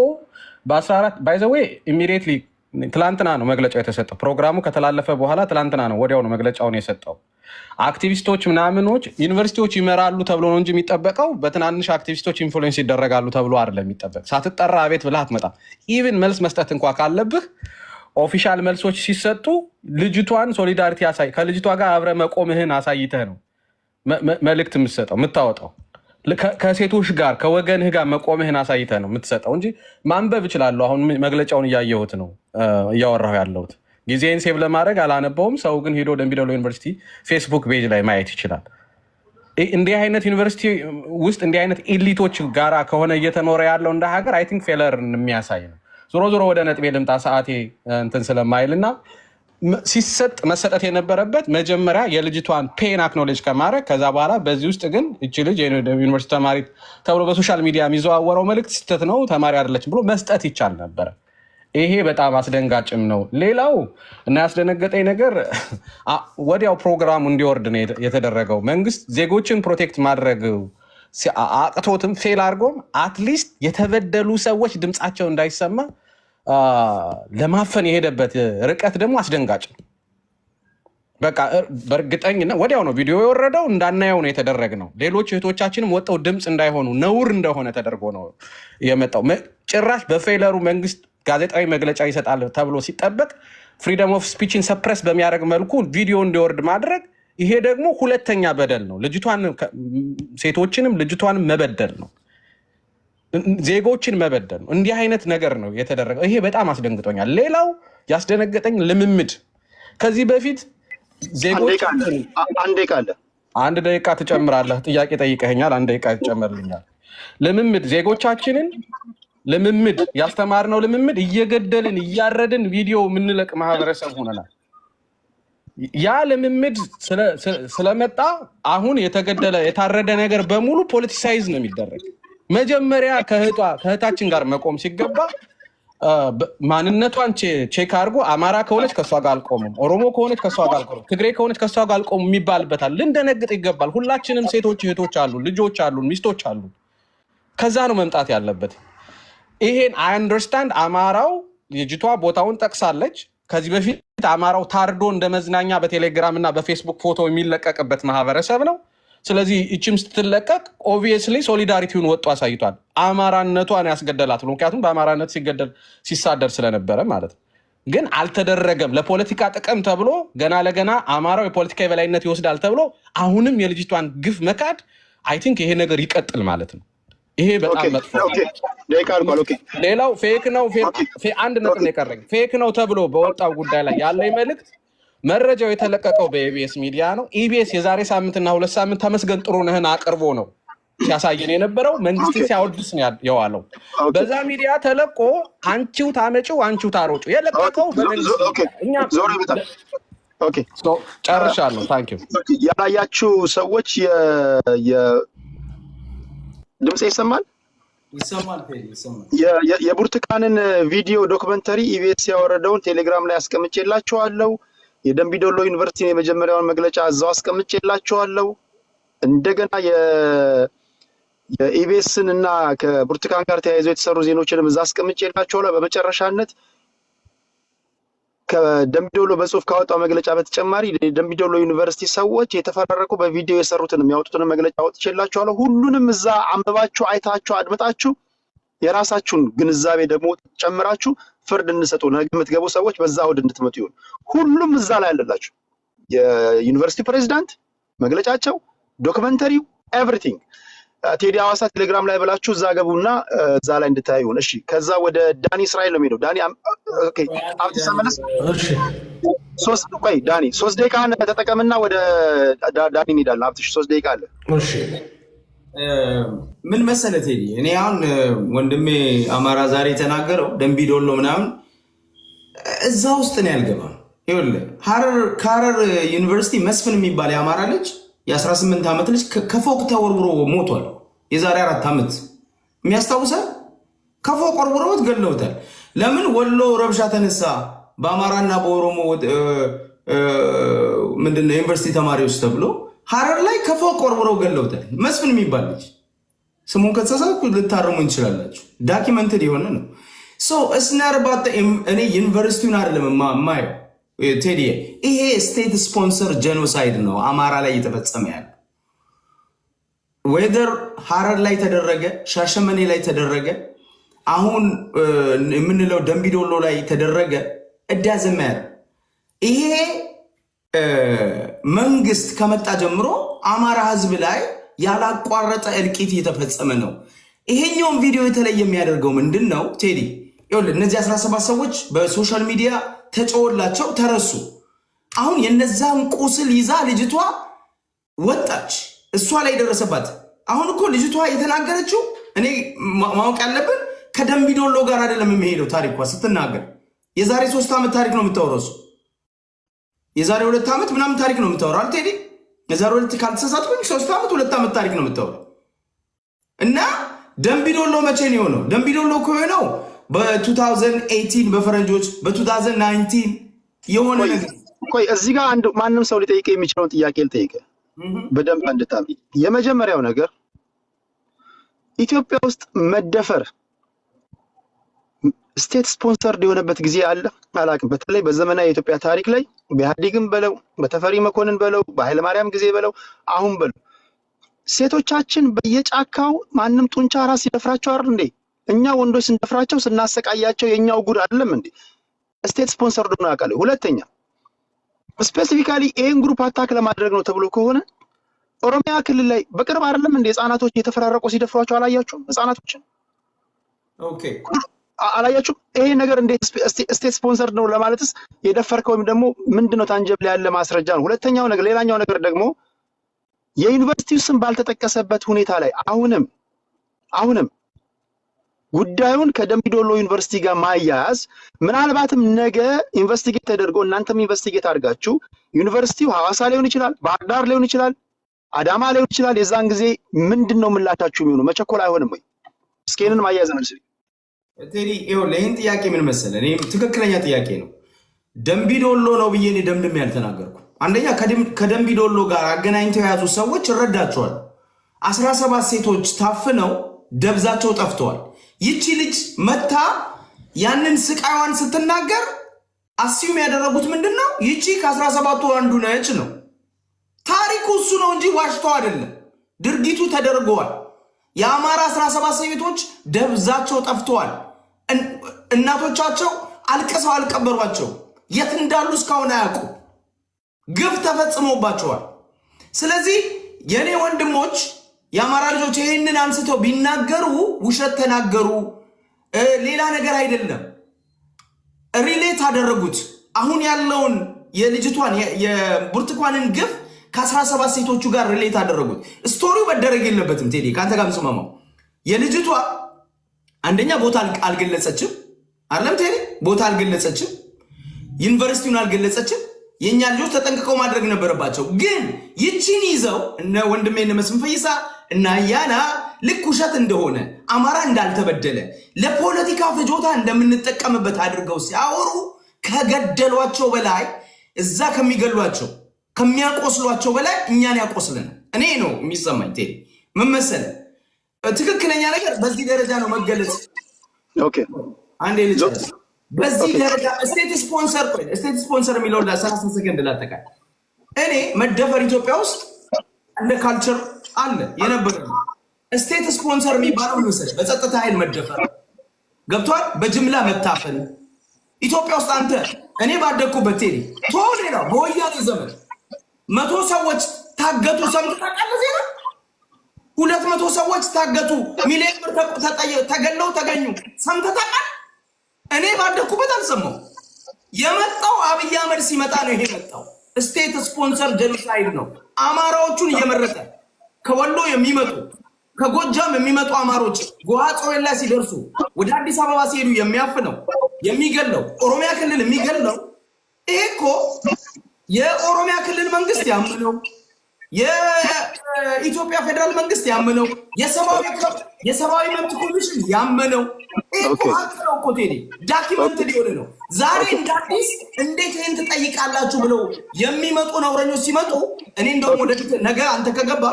በ14 ባይ ዘ ዌይ ኢሚዲየትሊ ትላንትና ነው መግለጫው የተሰጠው። ፕሮግራሙ ከተላለፈ በኋላ ትላንትና ነው ወዲያው ነው መግለጫውን የሰጠው። አክቲቪስቶች ምናምኖች ዩኒቨርሲቲዎች ይመራሉ ተብሎ ነው እንጂ የሚጠበቀው በትናንሽ አክቲቪስቶች ኢንፍሉዌንስ ይደረጋሉ ተብሎ አይደለም የሚጠበቅ። ሳትጠራ አቤት ብለህ አትመጣም። ኢቭን መልስ መስጠት እንኳ ካለብህ ኦፊሻል መልሶች ሲሰጡ ልጅቷን ሶሊዳሪቲ ያሳይ ከልጅቷ ጋር አብረ መቆምህን አሳይተህ ነው መልእክት የምትሰጠው የምታወጣው። ከሴቶች ጋር ከወገንህ ጋር መቆምህን አሳይተህ ነው የምትሰጠው እንጂ ማንበብ እችላለሁ። አሁን መግለጫውን እያየሁት ነው እያወራሁ ያለሁት። ጊዜን ሴቭ ለማድረግ አላነበውም። ሰው ግን ሄዶ ደምቢ ዶሎ ዩኒቨርሲቲ ፌስቡክ ፔጅ ላይ ማየት ይችላል። እንዲህ አይነት ዩኒቨርሲቲ ውስጥ እንዲህ አይነት ኤሊቶች ጋራ ከሆነ እየተኖረ ያለው እንደ ሀገር አይ ቲንክ ፌለርን የሚያሳይ ነው። ዞሮ ዞሮ ወደ ነጥቤ ልምጣ ሰዓቴ እንትን ስለማይልና ሲሰጥ መሰጠት የነበረበት መጀመሪያ የልጅቷን ፔን አክኖሌጅ ከማድረግ ከዛ በኋላ በዚህ ውስጥ ግን እቺ ልጅ ዩኒቨርሲቲ ተማሪ ተብሎ በሶሻል ሚዲያ የሚዘዋወረው መልእክት ስህተት ነው ተማሪ አይደለችም ብሎ መስጠት ይቻል ነበረ። ይሄ በጣም አስደንጋጭም ነው። ሌላው እና ያስደነገጠኝ ነገር ወዲያው ፕሮግራሙ እንዲወርድ ነው የተደረገው። መንግስት ዜጎችን ፕሮቴክት ማድረግ አቅቶትም ፌል አድርጎም አትሊስት የተበደሉ ሰዎች ድምፃቸው እንዳይሰማ ለማፈን የሄደበት ርቀት ደግሞ አስደንጋጭ ነው። በቃ በእርግጠኝነት ወዲያው ነው ቪዲዮ የወረደው፣ እንዳናየው ነው የተደረግነው። ሌሎች እህቶቻችንም ወጥተው ድምፅ እንዳይሆኑ ነውር እንደሆነ ተደርጎ ነው የመጣው። ጭራሽ በፌለሩ መንግስት ጋዜጣዊ መግለጫ ይሰጣል ተብሎ ሲጠበቅ ፍሪደም ኦፍ ስፒችን ሰፕረስ በሚያደርግ መልኩ ቪዲዮ እንዲወርድ ማድረግ፣ ይሄ ደግሞ ሁለተኛ በደል ነው። ልጅቷን ሴቶችንም ልጅቷንም መበደል ነው። ዜጎችን መበደል ነው። እንዲህ አይነት ነገር ነው የተደረገው። ይሄ በጣም አስደንግጦኛል። ሌላው ያስደነገጠኝ ልምምድ ከዚህ በፊት ዜጎች አንድ ደቂቃ ትጨምራለህ። ጥያቄ ጠይቀኸኛል፣ አንድ ደቂቃ ትጨምርልኛል። ልምምድ ዜጎቻችንን ልምምድ ያስተማርነው ልምምድ እየገደልን እያረድን ቪዲዮ የምንለቅ ማህበረሰብ ሆነናል። ያ ልምምድ ስለመጣ አሁን የተገደለ የታረደ ነገር በሙሉ ፖለቲሳይዝ ነው የሚደረግ። መጀመሪያ ከእህታችን ጋር መቆም ሲገባ ማንነቷን ቼክ አድርጎ አማራ ከሆነች ከእሷ ጋር አልቆምም፣ ኦሮሞ ከሆነች ከእሷ ጋር አልቆምም፣ ትግሬ ከሆነች ከእሷ ጋር አልቆምም የሚባልበታል። ልንደነግጥ ይገባል። ሁላችንም ሴቶች እህቶች አሉን፣ ልጆች አሉን፣ ሚስቶች አሉን። ከዛ ነው መምጣት ያለበት። ይሄን አይ አንደርስታንድ። አማራው ልጅቷ ቦታውን ጠቅሳለች። ከዚህ በፊት አማራው ታርዶ እንደ መዝናኛ በቴሌግራም እና በፌስቡክ ፎቶ የሚለቀቅበት ማህበረሰብ ነው። ስለዚህ እችም ስትለቀቅ ኦብቪየስሊ ሶሊዳሪቲውን ወጡ አሳይቷል። አማራነቷን ያስገደላት ነው። ምክንያቱም በአማራነት ሲሳደር ስለነበረ ማለት ነው። ግን አልተደረገም። ለፖለቲካ ጥቅም ተብሎ ገና ለገና አማራው የፖለቲካ የበላይነት ይወስዳል ተብሎ አሁንም የልጅቷን ግፍ መካድ አይ ቲንክ ይሄ ነገር ይቀጥል ማለት ነው። ይሄ በጣም መጥፎ። ሌላው ፌክ ነው። አንድ ነጥብ ነው የቀረኝ። ፌክ ነው ተብሎ በወጣው ጉዳይ ላይ ያለኝ መልእክት መረጃው የተለቀቀው በኢቢኤስ ሚዲያ ነው። ኢቢኤስ የዛሬ ሳምንትና 2 ሳምንት ተመስገን ጥሩነህን አቅርቦ ነው ሲያሳየን የነበረው። መንግስት ሲያወድስ ነው የዋለው። በዛ ሚዲያ ተለቆ አንቺው ታመጪው አንቺው ታሮጩ የለቀቀው በመንግስት እኛ ጨርሻለሁ። ታንክ ዩ። ያላያችሁ ሰዎች ድምጽ ይሰማል? የብርቱካንን ቪዲዮ ዶክመንተሪ ኢቢኤስ ያወረደውን ቴሌግራም ላይ አስቀምጬላችኋለሁ። የደምቢዶሎ ዩኒቨርሲቲ የመጀመሪያውን መግለጫ እዛው አስቀምጬላችኋለሁ። እንደገና የኢቢኤስን እና ከብርቱካን ጋር ተያይዘው የተሰሩ ዜናዎችንም እዛ አስቀምጬላችኋለሁ። በመጨረሻነት ከደምቢዶሎ በጽሁፍ ካወጣው መግለጫ በተጨማሪ የደምቢዶሎ ዩኒቨርሲቲ ሰዎች የተፈራረቁ በቪዲዮ የሰሩትን የሚያወጡትን መግለጫ አውጥቼላችኋለሁ። ሁሉንም እዛ አንብባችሁ አይታችሁ አድምጣችሁ የራሳችሁን ግንዛቤ ደግሞ ጨምራችሁ ፍርድ እንሰጡ። ነገ የምትገቡ ሰዎች በዛ አውድ እንድትመጡ ይሁን። ሁሉም እዛ ላይ አለላችሁ። የዩኒቨርሲቲ ፕሬዚዳንት መግለጫቸው፣ ዶክመንተሪው፣ ኤቭሪቲንግ ቴዲ ሐዋሳ ቴሌግራም ላይ ብላችሁ እዛ ገቡና እዛ ላይ እንድታዩ ይሁን። እሺ፣ ከዛ ወደ ዳኒ እስራኤል ነው የሚሄደው። ዳኒ ኦኬ፣ አብዲ ሰመለስ ዳኒ 3 ደቂቃ ተጠቀምና ወደ ዳኒ እንሄዳለን። አብዲ 3 ደቂቃ አለ። እሺ፣ ምን መሰለህ ቴዲ፣ እኔ አሁን ወንድሜ አማራ ዛሬ የተናገረው ደምቢዶሎ ምናምን እዛ ውስጥ ነው ያልገባም። ይኸውልህ ከሐረር ዩኒቨርሲቲ መስፍን የሚባል የአማራ ልጅ የ18 ዓመት ልጅ ከፎቅ ተወርውሮ ሞቷል። የዛሬ 4 ዓመት የሚያስታውሳል። ከፎቅ ወርውረውት ገለውታል። ለምን? ወሎ ረብሻ ተነሳ በአማራና በኦሮሞ ምንድነው ዩኒቨርሲቲ ተማሪዎች ተብሎ ሐረር ላይ ከፎቅ ወርውረው ገለውታል። መስፍን የሚባል ልጅ ስሙን ከተሳሳትኩ ልታረሙ እንችላላችሁ። ዳኪመንትድ የሆነ ነው። እስናርባት እኔ ዩኒቨርሲቲውን አይደለም የማየው ቴዲ፣ ይሄ ስቴት ስፖንሰር ጄኖሳይድ ነው አማራ ላይ እየተፈጸመ ያለ። ዌደር ሐረር ላይ ተደረገ፣ ሻሸመኔ ላይ ተደረገ፣ አሁን የምንለው ደምቢዶሎ ላይ ተደረገ፣ እዳዘመር ይሄ መንግስት ከመጣ ጀምሮ አማራ ህዝብ ላይ ያላቋረጠ እልቂት እየተፈጸመ ነው። ይሄኛውን ቪዲዮ የተለየ የሚያደርገው ምንድን ነው ቴዲ? ይኸውልህ እነዚህ 17 ሰዎች በሶሻል ሚዲያ ተጨወላቸው ተረሱ። አሁን የነዛን ቁስል ይዛ ልጅቷ ወጣች። እሷ ላይ ደረሰባት። አሁን እኮ ልጅቷ የተናገረችው እኔ ማወቅ ያለብን ከደምቢዶሎ ጋር አይደለም የሚሄደው ታሪኳ ስትናገር። የዛሬ 3 ዓመት ታሪክ ነው የምታወራው። የዛሬ 2 ዓመት ምናምን ታሪክ ነው የምታወራው አይደል ቴዲ? የዛሬ 2 ካልተሳሳትኩኝ 3 ዓመት 2 ዓመት ታሪክ ነው የምታወራው። እና ደምቢዶሎ መቼ ነው የሆነው? ደምቢዶሎ እኮ የሆነው በ2018 በፈረንጆች በ2019 የሆነ ነገር። ቆይ እዚህ ጋር አንድ ማንም ሰው ሊጠይቅ የሚችለውን ጥያቄ ልጠይቅ በደንብ እንድታም። የመጀመሪያው ነገር ኢትዮጵያ ውስጥ መደፈር ስቴት ስፖንሰርድ የሆነበት ጊዜ አለ አላውቅም። በተለይ በዘመናዊ የኢትዮጵያ ታሪክ ላይ በኢህአዴግም በለው በተፈሪ መኮንን በለው በኃይለማርያም ጊዜ በለው አሁን በለው ሴቶቻችን በየጫካው ማንም ጡንቻ ራስ ይደፍራቸው አይደል እንዴ? እኛ ወንዶች ስንደፍራቸው ስናሰቃያቸው የኛው ጉድ አይደለም እንዴ? ስቴት ስፖንሰርድ ነው አቃለ። ሁለተኛ ስፔሲፊካሊ ይሄን ግሩፕ አታክ ለማድረግ ነው ተብሎ ከሆነ ኦሮሚያ ክልል ላይ በቅርብ አይደለም እንዴ ህፃናቶች የተፈራረቁ ሲደፍሯቸው አላያችሁም? ህፃናቶችን ኦኬ አላያችሁ? ይሄ ነገር እንዴት ስቴት ስፖንሰር ነው ለማለትስ የደፈርከው ወይም ደግሞ ምንድነው ታንጀብል ያለ ማስረጃ ነው? ሁለተኛው ነገር ሌላኛው ነገር ደግሞ የዩኒቨርሲቲው ስም ባልተጠቀሰበት ሁኔታ ላይ አሁንም ጉዳዩን ከደምቢዶሎ ዩኒቨርሲቲ ጋር ማያያዝ ምናልባትም ነገ ኢንቨስቲጌት ተደርጎ እናንተም ኢንቨስቲጌት አድርጋችሁ ዩኒቨርሲቲው ሐዋሳ ሊሆን ይችላል፣ ባህር ዳር ሊሆን ይችላል፣ አዳማ ሊሆን ይችላል። የዛን ጊዜ ምንድነው ምላሻችሁ የሚሆነው? መቸኮል አይሆንም ወይ? እስኪንን ማያያዝ ነው። ቴዲ ይኸውልህ ይህን ጥያቄ ምን መሰለህ፣ እኔ ትክክለኛ ጥያቄ ነው። ደምቢዶሎ ነው ብዬ እኔ ደምድሜ ያልተናገርኩ። አንደኛ ከደምቢዶሎ ጋር አገናኝተው የያዙ ሰዎች እረዳቸዋል። 17 ሴቶች ታፍነው ደብዛቸው ጠፍተዋል። ይቺ ልጅ መታ ያንን ስቃይዋን ስትናገር አስዩም ያደረጉት ምንድነው? ይቺ ከ17ቱ አንዱ ነች ነው ታሪኩ። እሱ ነው እንጂ ዋሽተው አይደለም። ድርጊቱ ተደርገዋል። የአማራ 17 ሴቶች ደብዛቸው ጠፍተዋል። እናቶቻቸው አልቅሰው አልቀበሯቸው። የት እንዳሉ እስካሁን አያውቁ። ግፍ ተፈጽሞባቸዋል። ስለዚህ የኔ ወንድሞች የአማራ ልጆች ይህንን አንስተው ቢናገሩ ውሸት ተናገሩ፣ ሌላ ነገር አይደለም። ሪሌት አደረጉት። አሁን ያለውን የልጅቷን የብርቱካንን ግፍ ከ17 ሴቶቹ ጋር ሪሌት አደረጉት። ስቶሪው መደረግ የለበትም። ቴዲ ከአንተ ጋር ምስማማው። የልጅቷ አንደኛ ቦታ አልገለጸችም አይደለም ቴዲ? ቦታ አልገለጸችም፣ ዩኒቨርሲቲውን አልገለጸችም። የእኛ ልጆች ተጠንቅቀው ማድረግ ነበረባቸው። ግን ይቺን ይዘው እነ ወንድሜ እነ መስፍን ፈይሳ እና አያና ልክ ውሸት እንደሆነ አማራ እንዳልተበደለ ለፖለቲካ ፍጆታ እንደምንጠቀምበት አድርገው ሲያወሩ ከገደሏቸው በላይ እዛ ከሚገሏቸው ከሚያቆስሏቸው በላይ እኛን ያቆስልን። እኔ ነው የሚሰማኝ። ቴዲ ምን መሰለህ፣ ትክክለኛ ነገር በዚህ ደረጃ ነው መገለጽ። ኦኬ አንዴ ልጅ በዚህ ደረጃ ስቴት ስፖንሰር የሚለው ለ30 ሰከንድ ላጠቃል። እኔ መደፈር ኢትዮጵያ ውስጥ እንደ ካልቸር አለ የነበረ ነው። ስቴት ስፖንሰር የሚባለው መሰለህ በጸጥታ ኃይል መደፈር ገብቷል። በጅምላ መታፈን ኢትዮጵያ ውስጥ አንተ እኔ ባደግኩበት ቴዲ ቶሎ ነው በወያኔ ዘመን 100 ሰዎች ታገቱ። ሰምተህ ታውቃለህ? ዜና 200 ሰዎች ታገቱ፣ ሚሊዮን ብር ተገለው ተገኙ። ሰምተህ ታውቃለህ? እኔ ባደግኩበት አልሰማው። የመጣው አብይ አህመድ ሲመጣ ነው ይሄ መጣው። ስቴት ስፖንሰር ጄኖሳይድ ነው። አማራዎቹን እየመረጠ ከወሎ የሚመጡ ከጎጃም የሚመጡ አማሮች ጎሃጾላ ሲደርሱ ወደ አዲስ አበባ ሲሄዱ የሚያፍነው የሚገለው ኦሮሚያ ክልል የሚገለው ይሄ እኮ የኦሮሚያ ክልል መንግስት ያመነው የኢትዮጵያ ፌደራል መንግስት ያመነው የሰብአዊ መብት ኮሚሽን ያመነው እኮ አጥረው እኮ ቴዲ ዳኪመንት ሊሆን ነው። ዛሬ እንደ አዲስ እንዴት ይሄን ትጠይቃላችሁ ብለው የሚመጡ ነውረኞች ሲመጡ እኔ እንደውም ወደፊት ነገ አንተ ከገባ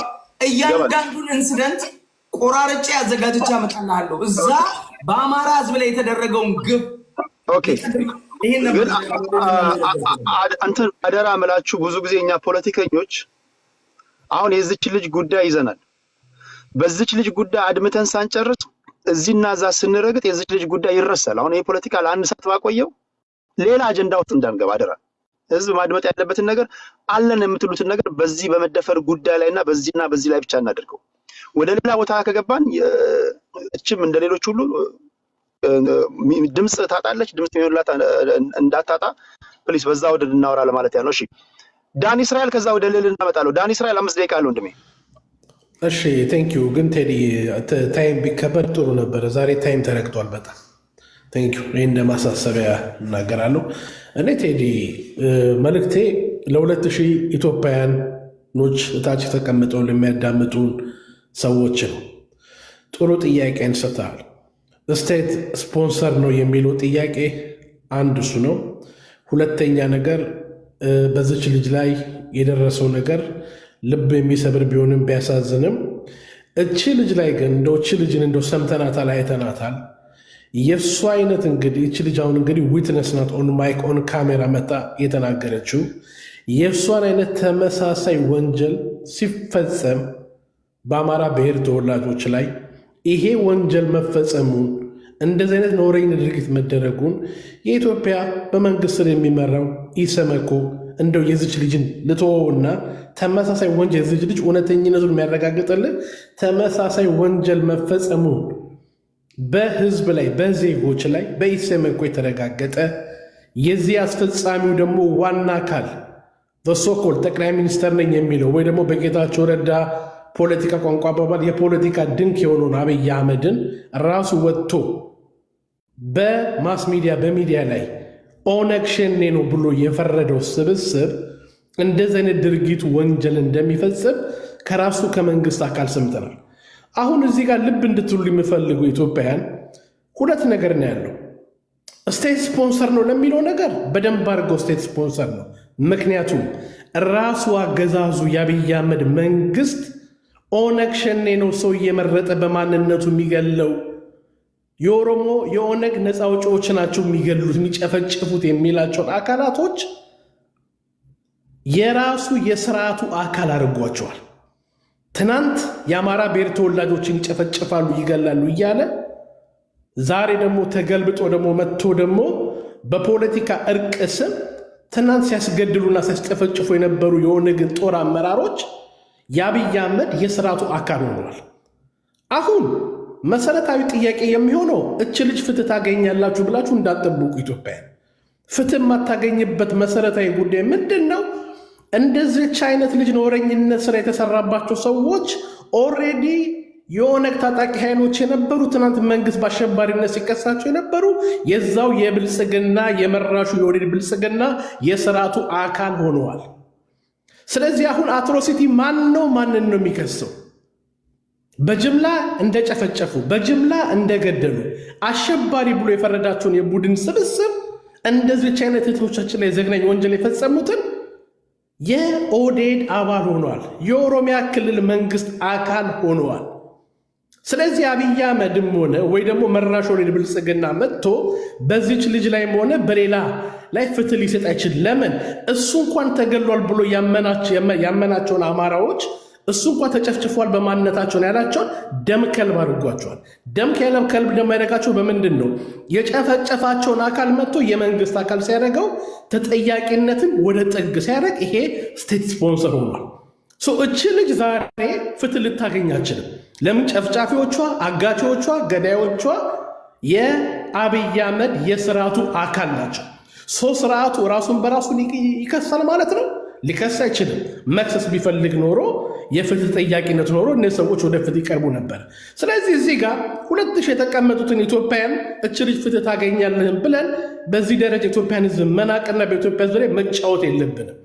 እያንዳንዱን ኢንሲደንት ቆራርጬ አዘጋጅቼ አመጣልሃለሁ። እዛ በአማራ ህዝብ ላይ የተደረገውን ግፍ ኦኬ ግን አንተ አደራ እምላችሁ ብዙ ጊዜ እኛ ፖለቲከኞች አሁን የዚች ልጅ ጉዳይ ይዘናል። በዚች ልጅ ጉዳይ አድምተን ሳንጨርስ እዚህና እዛ ስንረግጥ የዚች ልጅ ጉዳይ ይረሳል። አሁን ይሄ ፖለቲካ ለአንድ ሰዓት ባቆየው ሌላ አጀንዳ ውስጥ እንዳንገባ አደራ። ህዝብ ማድመጥ ያለበትን ነገር አለን የምትሉትን ነገር በዚህ በመደፈር ጉዳይ ላይና በዚህ ላይ ብቻ እናደርገው። ወደ ሌላ ቦታ ከገባን እችም እንደሌሎች ሁሉ ድምጽ ታጣለች። ድምጽ የሚሆንላት እንዳታጣ ፕሊስ በዛ ወደ እናወራ ለማለት ያለው። እሺ ዳን እስራኤል ከዛ ወደ ሌላ እናመጣለሁ። ዳን እስራኤል 5 ደቂቃ አለው ወንድሜ። እሺ ቴንክ ዩ። ግን ቴዲ ታይም ቢከበር ጥሩ ነበረ። ዛሬ ታይም ተረግጧል በጣም ቴንክ ዩ። ይሄን እንደማሳሰቢያ እናገራለሁ። እኔ ቴዲ መልእክቴ ለ2000 ኢትዮጵያውያኖች እታች ተቀምጠው ለሚያዳምጡን ሰዎች ነው። ጥሩ ጥያቄ አንስተሃል። ስቴት ስፖንሰር ነው የሚለው ጥያቄ አንድ እሱ ነው። ሁለተኛ ነገር በዚች ልጅ ላይ የደረሰው ነገር ልብ የሚሰብር ቢሆንም ቢያሳዝንም እቺ ልጅ ላይ ግን እንደው እቺ ልጅን እንደው ሰምተናታል፣ አይተናታል። የእሱ አይነት እንግዲህ እቺ ልጅ አሁን እንግዲህ ዊትነስ ናት። ኦን ማይክ ኦን ካሜራ መጣ የተናገረችው የእሷን አይነት ተመሳሳይ ወንጀል ሲፈጸም በአማራ ብሔር ተወላጆች ላይ ይሄ ወንጀል መፈጸሙን እንደዚህ አይነት ነውረኛ ድርጊት መደረጉን የኢትዮጵያ በመንግስት ስር የሚመራው ኢሰመኮ እንደው የዚች ልጅን ልትወውና ተመሳሳይ ወንጀል የዚች ልጅ እውነተኝነቱን የሚያረጋግጥልን ተመሳሳይ ወንጀል መፈጸሙን በህዝብ ላይ በዜጎች ላይ በኢሰመኮ የተረጋገጠ የዚህ አስፈጻሚው ደግሞ ዋና አካል በሶኮል ጠቅላይ ሚኒስተር ነኝ የሚለው ወይ ደግሞ በጌታቸው ረዳ ፖለቲካ ቋንቋ አባባል የፖለቲካ ድንክ የሆነውን አብይ አህመድን ራሱ ወጥቶ በማስ ሚዲያ በሚዲያ ላይ ኦነግ ሸኔ ነው ብሎ የፈረደው ስብስብ እንደዚህ አይነት ድርጊቱ ወንጀል እንደሚፈጽም ከራሱ ከመንግስት አካል ሰምተናል። አሁን እዚህ ጋር ልብ እንድትሉ የሚፈልጉ ኢትዮጵያውያን ሁለት ነገር ነው ያለው። ስቴት ስፖንሰር ነው ለሚለው ነገር በደንብ አድርገው ስቴት ስፖንሰር ነው። ምክንያቱም ራሱ አገዛዙ የአብይ አህመድ መንግስት ኦነግ ሸኔ ነው ሰው እየመረጠ በማንነቱ የሚገለው፣ የኦሮሞ የኦነግ ነፃ አውጪዎች ናቸው የሚገሉት የሚጨፈጭፉት የሚላቸውን አካላቶች የራሱ የስርዓቱ አካል አድርጓቸዋል። ትናንት የአማራ ብሔር ተወላጆችን ይጨፈጭፋሉ ይገላሉ እያለ ዛሬ ደግሞ ተገልብጦ ደግሞ መጥቶ ደግሞ በፖለቲካ እርቅ ስም ትናንት ሲያስገድሉና ሲያስጨፈጭፉ የነበሩ የኦነግን ጦር አመራሮች የአብይ አህመድ የስርዓቱ አካል ሆነዋል። አሁን መሰረታዊ ጥያቄ የሚሆነው እች ልጅ ፍትህ ታገኛላችሁ ብላችሁ እንዳትጠብቁ። ኢትዮጵያ ፍትህ የማታገኝበት መሰረታዊ ጉዳይ ምንድን ነው? እንደዚች አይነት ልጅ ኖረኝነት ስራ የተሰራባቸው ሰዎች ኦልሬዲ የኦነግ ታጣቂ ኃይሎች የነበሩ ትናንት መንግስት በአሸባሪነት ሲከሳቸው የነበሩ የዛው የብልጽግና የመራሹ የኦህዴድ ብልጽግና የስርዓቱ አካል ሆነዋል። ስለዚህ አሁን አትሮሲቲ ማንን ነው የሚከሰው? በጅምላ እንደጨፈጨፉ በጅምላ እንደገደሉ አሸባሪ ብሎ የፈረዳቸውን የቡድን ስብስብ እንደዚች አይነት እህቶቻችን ላይ ዘግናኝ ወንጀል የፈጸሙትን የኦህዴድ አባል ሆነዋል። የኦሮሚያ ክልል መንግስት አካል ሆነዋል። ስለዚህ አብይ አህመድም ሆነ ወይ ደግሞ መራሽ ኦህዴድ ብልጽግና መጥቶ በዚች ልጅ ላይም ሆነ በሌላ ላይ ፍትህ ሊሰጥ አይችል። ለምን? እሱ እንኳን ተገሏል ብሎ ያመናቸውን አማራዎች እሱ እንኳን ተጨፍጭፏል በማንነታቸውን ያላቸውን ደም ከልብ አድርጓቸዋል። ደም ከልብ ደግሞ ያደረጋቸው በምንድን ነው? የጨፈጨፋቸውን አካል መጥቶ የመንግስት አካል ሲያደርገው ተጠያቂነትን ወደ ጥግ ሲያደርግ ይሄ ስቴት ስፖንሰር ሆኗል። እቺ ልጅ ዛሬ ፍትህ ልታገኝ አችልም። ለምን? ጨፍጫፊዎቿ፣ አጋቾቿ፣ ገዳዮቿ የአብይ አህመድ የስርዓቱ አካል ናቸው። ስርዓቱ ራሱን በራሱን ይከሳል ማለት ነው? ሊከስ አይችልም። መክሰስ ቢፈልግ ኖሮ የፍትህ ጠያቂነት ኖሮ እነዚህ ሰዎች ወደ ፍትህ ይቀርቡ ነበር። ስለዚህ እዚህ ጋር 2000 የተቀመጡትን ኢትዮጵያን እች ልጅ ፍትህ ታገኛለህም ብለን በዚህ ደረጃ ኢትዮጵያን ህዝብ መናቅና በኢትዮጵያ ህዝብ ላይ መጫወት የለብንም።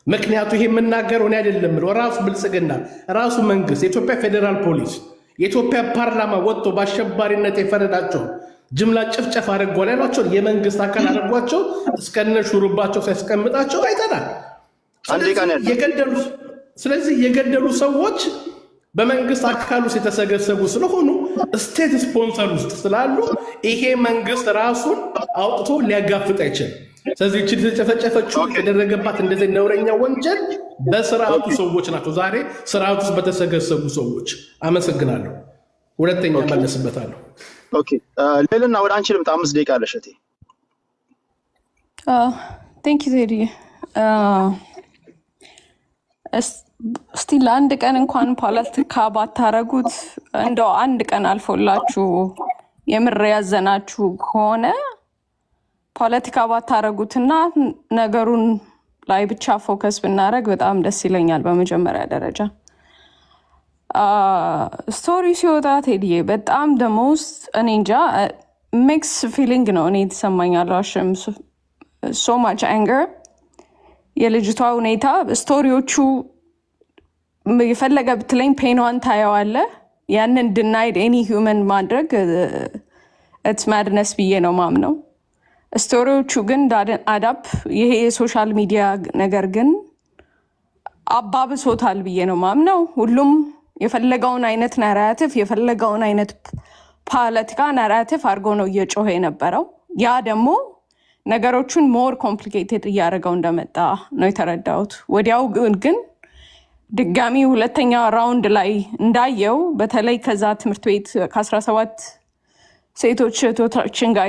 ምክንያቱ ይሄ የምናገረው እኔ አይደለም፣ ራሱ ብልጽግና፣ ራሱ መንግስት፣ የኢትዮጵያ ፌዴራል ፖሊስ፣ የኢትዮጵያ ፓርላማ ወጥቶ በአሸባሪነት የፈረዳቸው ጅምላ ጭፍጨፍ አድርጓል ያሏቸውን የመንግስት አካል አድርጓቸው እስከነ ሹሩባቸው ሲያስቀምጣቸው አይተናል። ስለዚህ የገደሉ ሰዎች በመንግስት አካል ውስጥ የተሰገሰጉ ስለሆኑ ስቴት ስፖንሰር ውስጥ ስላሉ ይሄ መንግስት ራሱን አውጥቶ ሊያጋፍጥ አይችልም። ስለዚህ እቺ የተጨፈጨፈችው የተደረገባት እንደዚህ ነውረኛ ወንጀል በስርዓቱ ሰዎች ናቸው። ዛሬ ስርዓቱ ውስጥ በተሰገሰጉ ሰዎች። አመሰግናለሁ። ሁለተኛ መለስበታለሁ። ኦኬ ሌልና ወደ አንቺ ልምጣ። 5 ደቂቃ አለሽ እቴ። ቴንክ ዩ ቴዲ። እስቲ ለአንድ ቀን እንኳን ፖለቲካ ባታረጉት እንደው አንድ ቀን አልፎላችሁ የምር ያዘናችሁ ከሆነ ፖለቲካ ባታረጉትና ነገሩን ላይ ብቻ ፎከስ ብናደረግ በጣም ደስ ይለኛል። በመጀመሪያ ደረጃ ስቶሪ ሲወጣ ቴዲዬ በጣም ደሞስት እኔ እንጃ ሚክስ ፊሊንግ ነው እኔ የተሰማኛል። ሶ ማች አንገር የልጅቷ ሁኔታ ስቶሪዎቹ የፈለገ ብትለኝ ፔኗን ታየዋለ። ያንን ድናይድ ኤኒ ሂውመን ማድረግ ኢትስ ማድነስ ብዬ ነው ማምነው። ስቶሪዎቹ ግን አዳፕ ይሄ የሶሻል ሚዲያ ነገር ግን አባብሶታል ብዬ ነው ማምነው። ሁሉም የፈለገውን አይነት ናራቲቭ የፈለገውን አይነት ፖለቲካ ናራቲቭ አድርጎ ነው እየጮኸ የነበረው። ያ ደግሞ ነገሮቹን ሞር ኮምፕሊኬትድ እያደረገው እንደመጣ ነው የተረዳሁት። ወዲያው ግን ድጋሚ ሁለተኛ ራውንድ ላይ እንዳየው በተለይ ከዛ ትምህርት ቤት ከ17 ሴቶች እህቶቻችን ጋር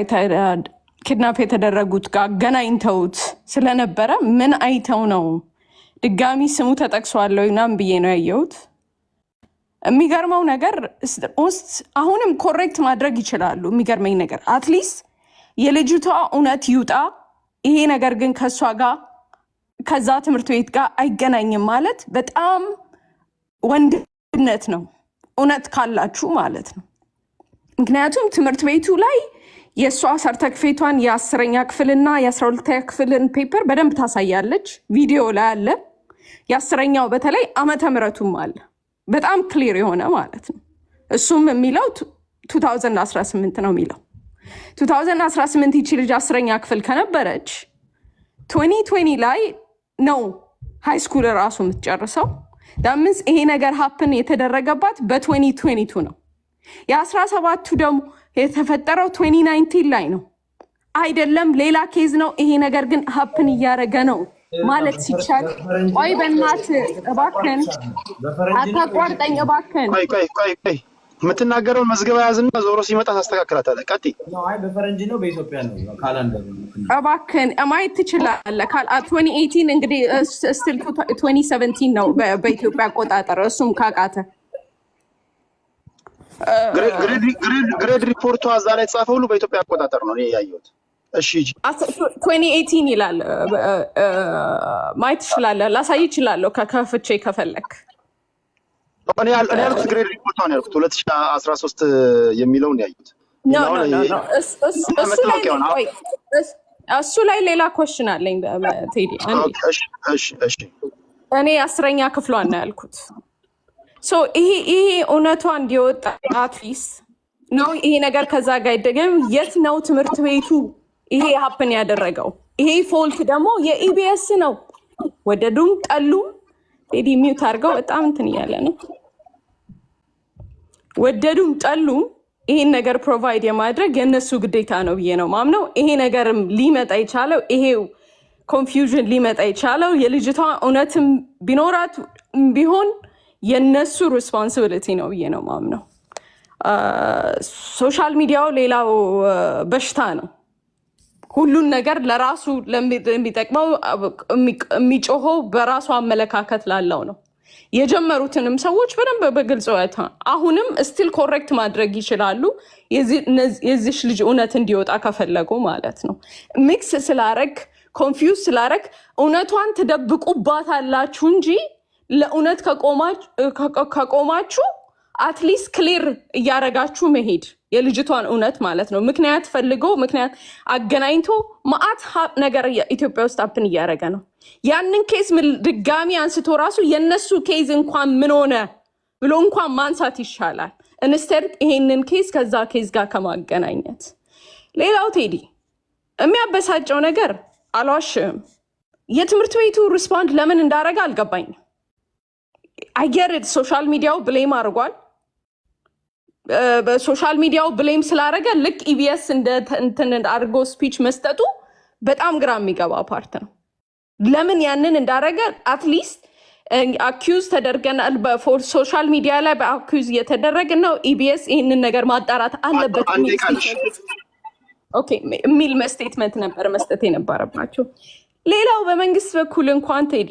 ኪድናፕ የተደረጉት ጋር አገናኝተውት ስለነበረ ምን አይተው ነው ድጋሚ ስሙ ተጠቅሷል ምናምን ብዬ ነው ያየሁት። የሚገርመው ነገር ውስጥ አሁንም ኮሬክት ማድረግ ይችላሉ። የሚገርመኝ ነገር አትሊስት የልጅቷ እውነት ይውጣ። ይሄ ነገር ግን ከእሷ ጋር ከዛ ትምህርት ቤት ጋር አይገናኝም ማለት በጣም ወንድነት ነው፣ እውነት ካላችሁ ማለት ነው። ምክንያቱም ትምህርት ቤቱ ላይ የእሷ ሰርተክፌቷን የ10ኛ ክፍልና የ12ኛ ክፍልን ፔፐር በደንብ ታሳያለች። ቪዲዮ ላይ አለ። የ10ኛው በተለይ ዓመተ ምሕረቱም አለ በጣም ክሊር የሆነ ማለት ነው። እሱም የሚለው 2018 ነው የሚለው 2018 ይቺ ልጅ 10ኛ ክፍል ከነበረች 2020 ላይ ነው ሃይ ስኩል ራሱ የምትጨርሰው። ዳምንስ ይሄ ነገር ሀፕን የተደረገባት በ2022 ነው። የ17ቱ ደግሞ የተፈጠረው 2019 ላይ ነው አይደለም፣ ሌላ ኬዝ ነው። ይሄ ነገር ግን ሀፕን እያደረገ ነው ማለት ሲቻል፣ ቆይ በእናትህ እባክህን አታቋርጠኝ እባክህን። ቆይ የምትናገረውን መዝገባ ያዝና ዞሮ ሲመጣ ታስተካክላታለህ። ቀጥይ። በፈረንጅ ነው በኢትዮጵያ ነው ካላንደር? እባክህን ማየት ትችላለህ። 2018 እንግዲህ ስቲል 2017 ነው በኢትዮጵያ አቆጣጠር። እሱም ካቃተ ግሬድ ሪፖርቷ እዛ ላይ የተጻፈው ሁሉ በኢትዮጵያ አቆጣጠር ነው እኔ ያየሁት። እሺ 2018 ይላል። ማየት ትችላለህ። ላሳይ እችላለሁ ከፍቼ ከፈለክ። እኔ ያልኩት ግሬድ ሪፖርቷ ነው ያልኩት 2013 የሚለውን ያየሁት። እሱ ላይ ሌላ ኮሽን አለኝ ቴዲ። እኔ 10ኛ ክፍሏን ነው ያልኩት። ይሄ እውነቷ እንዲወጣ አትሊስት ነው። ይሄ ነገር ከዛ ጋር ይደገም። የት ነው ትምህርት ቤቱ ይሄ ሀፕን ያደረገው? ይሄ ፎልት ደግሞ የኢቢኤስ ነው። ወደዱም ጠሉም ቴዲ ሚውት አድርገው በጣም እንትን እያለ ነው። ወደዱም ጠሉም ይሄን ነገር ፕሮቫይድ የማድረግ የእነሱ ግዴታ ነው ብዬ ነው ማምነው። ይሄ ነገርም ሊመጣ የቻለው ይሄው ኮንፊውዥን ሊመጣ የቻለው የልጅቷ እውነትም ቢኖራት ቢሆን የነሱ ሪስፖንሲቢሊቲ ነው ብዬ ነው ማምነው። ሶሻል ሚዲያው ሌላው በሽታ ነው። ሁሉን ነገር ለራሱ ለሚጠቅመው የሚጮኸው በራሱ አመለካከት ላለው ነው። የጀመሩትንም ሰዎች በደንብ በግልጽ አሁንም ስቲል ኮሬክት ማድረግ ይችላሉ። የዚሽ ልጅ እውነት እንዲወጣ ከፈለጉ ማለት ነው። ሚክስ ስላረግ ኮንፊውዝ ስላረግ እውነቷን ትደብቁባታላችሁ እንጂ ለእውነት ከቆማችሁ አትሊስት ክሊር እያረጋችሁ መሄድ የልጅቷን እውነት ማለት ነው። ምክንያት ፈልጎ ምክንያት አገናኝቶ ማአት ነገር ኢትዮጵያ ውስጥ አፕን እያደረገ ነው። ያንን ኬዝ ድጋሚ አንስቶ ራሱ የነሱ ኬዝ እንኳን ምን ሆነ ብሎ እንኳን ማንሳት ይሻላል እንስተር ይሄንን ኬዝ ከዛ ኬዝ ጋር ከማገናኘት። ሌላው ቴዲ የሚያበሳጨው ነገር አልዋሽም፣ የትምህርት ቤቱ ሪስፖንድ ለምን እንዳረገ አልገባኝም። አየርድ ሶሻል ሚዲያው ብሌም አድርጓል። በሶሻል ሚዲያው ብሌም ስላደረገ ልክ ኢቢኤስ እንትን አድርጎ ስፒች መስጠቱ በጣም ግራ የሚገባ ፓርት ነው። ለምን ያንን እንዳደረገ አትሊስት አኪዩዝ ተደርገናል። በሶሻል ሚዲያ ላይ በአኪዩዝ እየተደረግን ነው። ኢቢኤስ ይህንን ነገር ማጣራት አለበት የሚል ስቴትመንት ነበር መስጠት የነበረባቸው። ሌላው በመንግስት በኩል እንኳን ቴዲ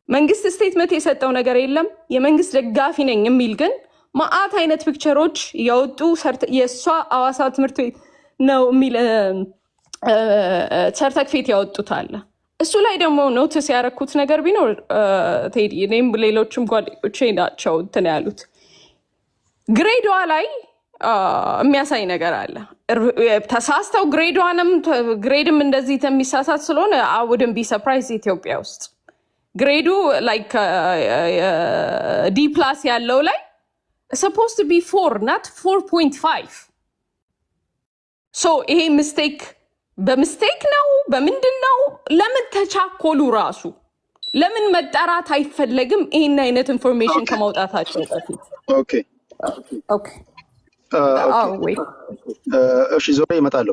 መንግስት ስቴትመንት የሰጠው ነገር የለም። የመንግስት ደጋፊ ነኝ የሚል ግን ማአት አይነት ፒክቸሮች ያወጡ የእሷ አዋሳ ትምህርት ቤት ነው የሚል ሰርተክፌት ያወጡታል። እሱ ላይ ደግሞ ኖቲስ ያረኩት ነገር ቢኖር ቴዲ እኔም ሌሎችም ጓደኞቼ ናቸው እንትን ያሉት ግሬዷ ላይ የሚያሳይ ነገር አለ። ተሳስተው ግሬድም እንደዚህ የሚሳሳት ስለሆነ አውድን ቢ ሰርፕራይዝ ኢትዮጵያ ውስጥ ግሬዱ ላይክ ዲ ፕላስ ያለው ላይ supposed to be 4 not 4.5 so ይሄ ሚስቴክ በሚስቴክ ነው በምንድን ነው? ለምን ተቻኮሉ? ራሱ ለምን መጠራት አይፈለግም? ይሄን አይነት ኢንፎርሜሽን ከማውጣታቸው በፊት እሺ ዞሬ ይመጣሉ።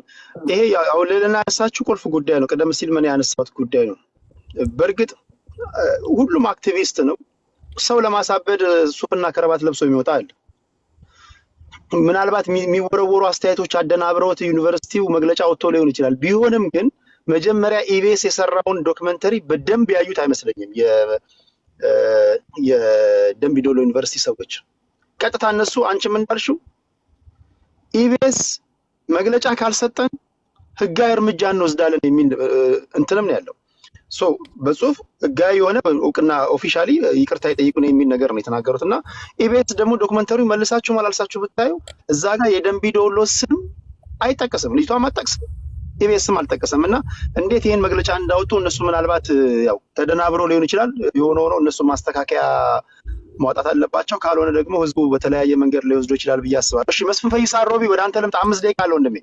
ይሄ አሁን ሌላና ያነሳችሁ ቁልፍ ጉዳይ ነው። ቀደም ሲል ምን ያነሳሁት ጉዳይ ነው። በእርግጥ ሁሉም አክቲቪስት ነው። ሰው ለማሳበድ ሱፍና ከረባት ለብሶ የሚወጣ አለ። ምናልባት የሚወረወሩ አስተያየቶች አደናብረውት ዩኒቨርሲቲው መግለጫ ወጥቶ ሊሆን ይችላል። ቢሆንም ግን መጀመሪያ ኢቢኤስ የሰራውን ዶክመንተሪ በደንብ ያዩት አይመስለኝም የደምቢ ዶሎ ዩኒቨርሲቲ ሰዎች። ቀጥታ እነሱ አንቺ ምን እንዳልሽው ኢቢኤስ መግለጫ ካልሰጠን ህጋዊ እርምጃ እንወስዳለን የሚል እንትንም ነው ያለው። ሶ በጽሁፍ ህጋዊ የሆነ እውቅና ኦፊሻሊ ይቅርታ ይጠይቁን የሚል ነገር ነው የተናገሩትና ኢቢኤስ ደግሞ ዶክመንተሪው መልሳችሁ ማላልሳችሁ ብታዩ እዛ ጋር የደንቢ ዶሎ ስም አይጠቀስም፣ ልጅቷም አትጠቅስም፣ ኢቢኤስም አልጠቀሰም። እና እንዴት ይሄን መግለጫ እንዳወጡ እነሱ ምናልባት ያው ተደናብረው ሊሆን ይችላል። የሆነ ሆኖ እነሱ ማስተካከያ ማውጣት አለባቸው። ካልሆነ ደግሞ ህዝቡ በተለያየ መንገድ ሊወስዶ ይችላል ብዬ አስባለሁ። እሺ መስፍን ፈይሳ ሮቢ ወደ አንተ ልምጣ። 5 ደቂቃ አለው እንደሜ።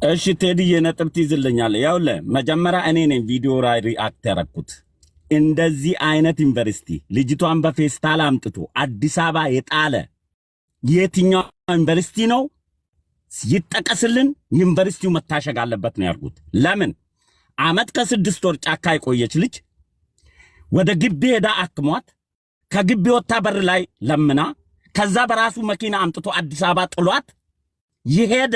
እሺ ቴዲዬ ነጥብ ትይዝልኛለህ። ያውልህ መጀመሪያ እኔ ነኝ ቪዲዮ ላይ ሪአክት ያደረኩት። እንደዚህ አይነት ዩኒቨርሲቲ ልጅቷን በፌስታል አምጥቶ አዲስ አበባ የጣለ የትኛው ዩኒቨርሲቲ ነው? ይጠቀስልን። ዩኒቨርሲቲው መታሸግ አለበት ነው ያልኩት። ለምን አመት ከ6 ወር ጫካ የቆየች ልጅ ወደ ግቢ ሄዳ አክሟት ከግቢ ወጣ በር ላይ ለምና ከዛ በራሱ መኪና አምጥቶ አዲስ አበባ ጥሏት ይሄደ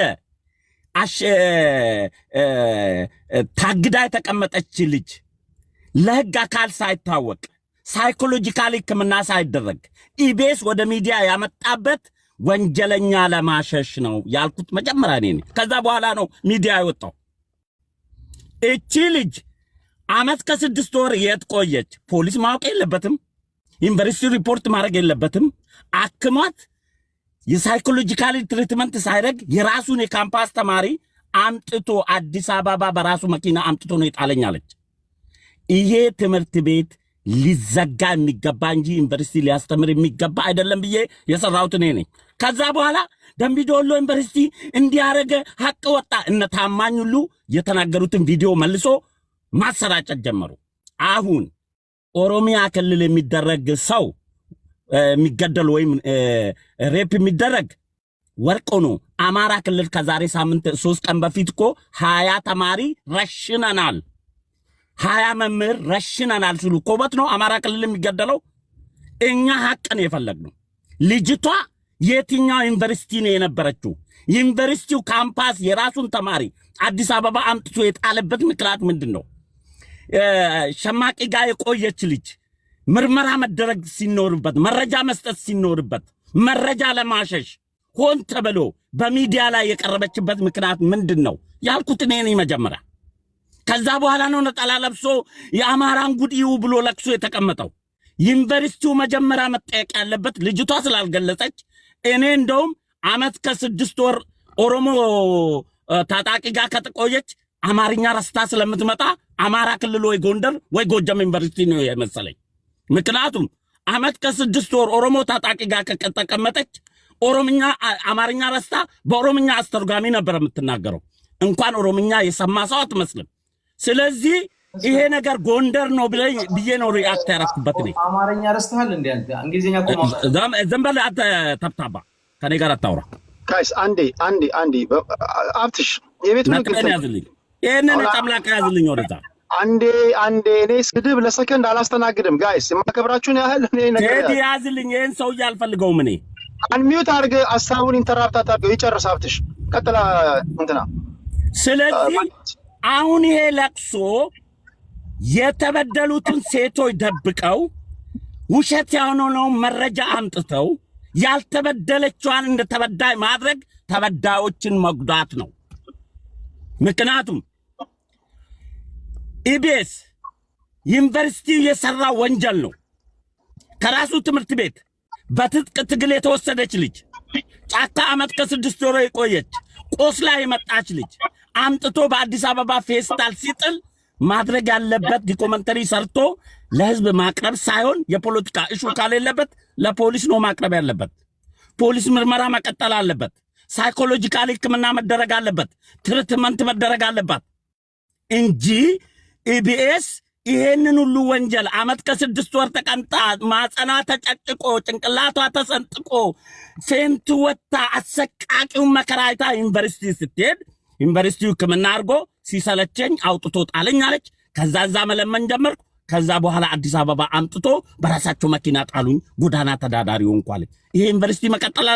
ታግዳ የተቀመጠች ልጅ ለህግ አካል ሳይታወቅ ሳይኮሎጂካሊ ሕክምና ሳይደረግ ኢቢኤስ ወደ ሚዲያ ያመጣበት ወንጀለኛ ለማሸሽ ነው ያልኩት መጀመሪያ እኔ ነኝ። ከዛ በኋላ ነው ሚዲያ የወጣው። እቺ ልጅ አመት ከ6 ወር የት ቆየች? ፖሊስ ማወቅ የለበትም? ዩኒቨርሲቲ ሪፖርት ማድረግ የለበትም? አክሟት የሳይኮሎጂካሊ ትሪትመንት ሳይረግ የራሱን የካምፓስ ተማሪ አምጥቶ አዲስ አበባ በራሱ መኪና አምጥቶ ነው የጣለኛለች። ይሄ ትምህርት ቤት ሊዘጋ የሚገባ እንጂ ዩኒቨርሲቲ ሊያስተምር የሚገባ አይደለም ብዬ የሰራሁት እኔ ነኝ። ከዛ በኋላ ደምቢ ዶሎ ዩኒቨርሲቲ እንዲያረገ ሀቅ ወጣ። እነ ታማኝ ሁሉ የተናገሩትን ቪዲዮ መልሶ ማሰራጨት ጀመሩ። አሁን ኦሮሚያ ክልል የሚደረግ ሰው የሚገደል ወይም ሬፕ የሚደረግ ወርቆ ነው። አማራ ክልል ከዛሬ ሳምንት 3 ቀን በፊት እኮ 20 ተማሪ ረሽነናል፣ 20 መምህር ረሽነናል ሲሉ ኮበት ነው አማራ ክልል የሚገደለው። እኛ ሀቅን የፈለግነው ልጅቷ የትኛው ዩኒቨርሲቲ ነው የነበረችው? ዩኒቨርሲቲው ካምፓስ የራሱን ተማሪ አዲስ አበባ አምጥቶ የጣለበት ምክንያት ምንድን ነው? ሸማቂ ጋር የቆየች ልጅ ምርመራ መደረግ ሲኖርበት መረጃ መስጠት ሲኖርበት መረጃ ለማሸሽ ሆን ተብሎ በሚዲያ ላይ የቀረበችበት ምክንያት ምንድን ነው ያልኩት እኔ ነኝ መጀመሪያ። ከዛ በኋላ ነው ነጠላ ለብሶ የአማራን ጉዲው ብሎ ለቅሶ የተቀመጠው። ዩኒቨርሲቲው መጀመሪያ መጠየቅ ያለበት ልጅቷ ስላልገለጸች እኔ እንደውም አመት ከ6 ወር ኦሮሞ ታጣቂ ጋር ከተቆየች አማርኛ ረስታ ስለምትመጣ አማራ ክልል ወይ ጎንደር ወይ ጎጃም ዩኒቨርሲቲ ነው የመሰለኝ። ምክንያቱም አመት ከ6 ወር ኦሮሞ ታጣቂ ጋር ከተቀመጠች ኦሮምኛ አማርኛ ረስታ በኦሮምኛ አስተርጓሚ ነበር የምትናገረው። እንኳን ኦሮምኛ የሰማ ሰው አትመስልም። ስለዚህ ይሄ ነገር ጎንደር ነው ብዬ ነው ሪአክት ያደረኩበት ነው። አማርኛ ረስተሃል እንዴ አንተ? እንግሊዝኛ ቆማ ዘንበል አተ ተብታባ ከኔ ጋር አታውራ። ጋይስ አንዴ አብትሽ የቤቱ ነገር ያዝልኝ፣ ይሄንን ጨምላቃ ያዝልኝ ወደዛ። አንዴ እኔ ስድብ ለሰከንድ አላስተናግድም። ጋይስ የማከብራችሁን ያህል እኔ ነገር ቴዲ ያዝልኝ። ይሄን ሰው ያልፈልገውም እኔ አንሚዩት አድርገህ ሐሳቡን ኢንተራፕት አታድርገው። ይጨርስ አብትሽ፣ ቀጥላ እንትና። ስለዚህ አሁን ይሄ ለቅሶ የተበደሉትን ሴቶች ደብቀው ውሸት የሆነውን መረጃ አምጥተው ያልተበደለችዋን እንደተበዳይ ማድረግ ተበዳዮችን መጉዳት ነው። ምክንያቱም ኢቢኤስ ዩኒቨርሲቲ የሰራ ወንጀል ነው። ከራሱ ትምህርት ቤት በትጥቅ ትግል የተወሰደች ልጅ፣ ጫካ አመት ከ6 ወር የቆየች ቆስላ የመጣች ልጅ አምጥቶ በአዲስ አበባ ፌስታል ሲጥል ማድረግ ያለበት ዶክመንተሪ ሰርቶ ለህዝብ ማቅረብ ሳይሆን የፖለቲካ እሹ ካለበት ለፖሊስ ነው ማቅረብ ያለበት። ፖሊስ ምርመራ መቀጠል አለበት። ሳይኮሎጂካሊ ሕክምና መደረግ አለበት። ትሪትመንት መደረግ አለበት እንጂ ኢቢኤስ ይሄንን ሁሉ ወንጀል አመት ከ6 ወር ተቀምጣ ማጸና ተጨጭቆ ጭንቅላቷ ተሰንጥቆ ፌንት ወጣ አሰቃቂውን መከራይታ ዩኒቨርሲቲ ስትሄድ ዩኒቨርሲቲው ሕክምና አድርጎ ሲሰለቸኝ አውጥቶ ጣለኝ አለች። ከዛ እዛ መለመን ጀመርኩ። ከዛ በኋላ አዲስ አበባ አምጥቶ በራሳቸው መኪና ጣሉኝ። ጎዳና ተዳዳሪ ሆንኩ አለች። ይሄ ዩኒቨርሲቲ መቀጠል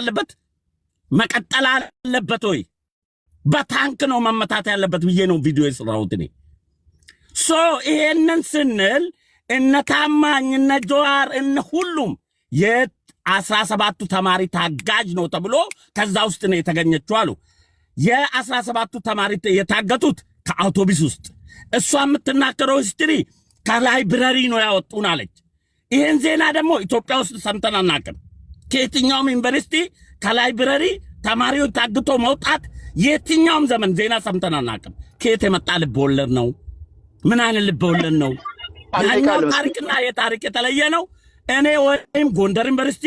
አለበት ወይ? በታንክ ነው መመታት ያለበት ብዬ ነው ቪዲዮ የሰራሁት እኔ። ሶ ይሄንን ስንል እነ ታማኝ እነ ጀዋር እነ ሁሉም የ17ቱ ተማሪ ታጋጅ ነው ተብሎ ከዛ ውስጥ ነው የተገኘችው አሉ። የ17ቱ ተማሪ የታገቱት ከአውቶቡስ ውስጥ፣ እሷ የምትናገረው ሂስትሪ ከላይብረሪ ነው ያወጡን አለች። ይህን ዜና ደግሞ ኢትዮጵያ ውስጥ ሰምተን አናውቅም። ከየትኛውም ዩኒቨርሲቲ ከላይብረሪ ተማሪዎች ታግቶ መውጣት የትኛውም ዘመን ዜና ሰምተን አናውቅም። ከየት የመጣ ልብ ወለድ ነው? ምን አይነት ልብ ወለድ ነው? ያኛው ታሪክና የታሪክ የተለየ ነው። እኔ ወይም ጎንደር ዩኒቨርሲቲ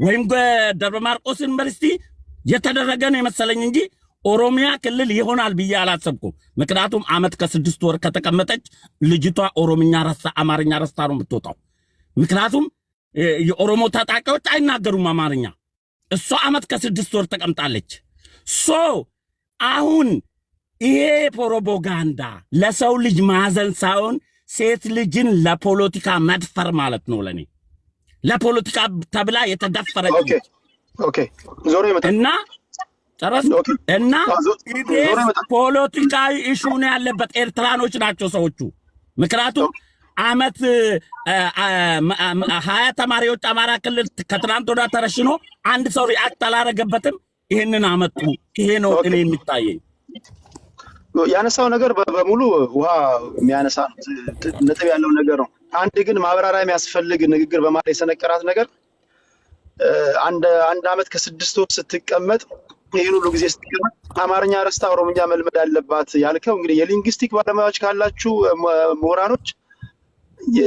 ወይም ደብረ ማርቆስ ዩኒቨርሲቲ የተደረገ ነው የመሰለኝ እንጂ ኦሮሚያ ክልል ይሆናል ብዬ አላሰብኩም። ምክንያቱም ዓመት ከ6 ወር ከተቀመጠች ልጅቷ ኦሮምኛ ረሳ አማርኛ ረስታ ነው የምትወጣው። ምክንያቱም የኦሮሞ ታጣቂዎች አይናገሩም አማርኛ። እሷ ዓመት ከ6 ወር ተቀምጣለች። አሁን ይሄ ፕሮፓጋንዳ ለሰው ልጅ ማዘን ሳይሆን ሴት ልጅን ለፖለቲካ መድፈር ማለት ነው። ለኔ ለፖለቲካ ተብላ የተደፈረች ዞሮ ይመጣ እና ጨረስ እና ፖለቲካዊ ኢሹ ነው ያለበት። ኤርትራኖች ናቸው ሰዎቹ። ምክንያቱም ዓመት 20 ተማሪዎች አማራ ክልል ከትናንት ወዲያ ተረሽኖ አንድ ሰው ሪአክት አላረገበትም። ይህንን አመጡ። ይሄ ነው እኔ የሚታየኝ። ያነሳው ነገር በሙሉ ውሃ የሚያነሳ ነጥብ ያለው ነገር ነው። አንድ ግን ማብራሪያ የሚያስፈልግ ንግግር በማለት የሰነቀራት ነገር አንድ ዓመት ከ6 ወር ስትቀመጥ ይህን ሁሉ ጊዜ ስትቀመጥ አማርኛ ረስታ ኦሮምኛ መልመድ አለባት ያልከው እንግዲህ የሊንግስቲክ ባለሙያዎች ካላችሁ ምሁራኖች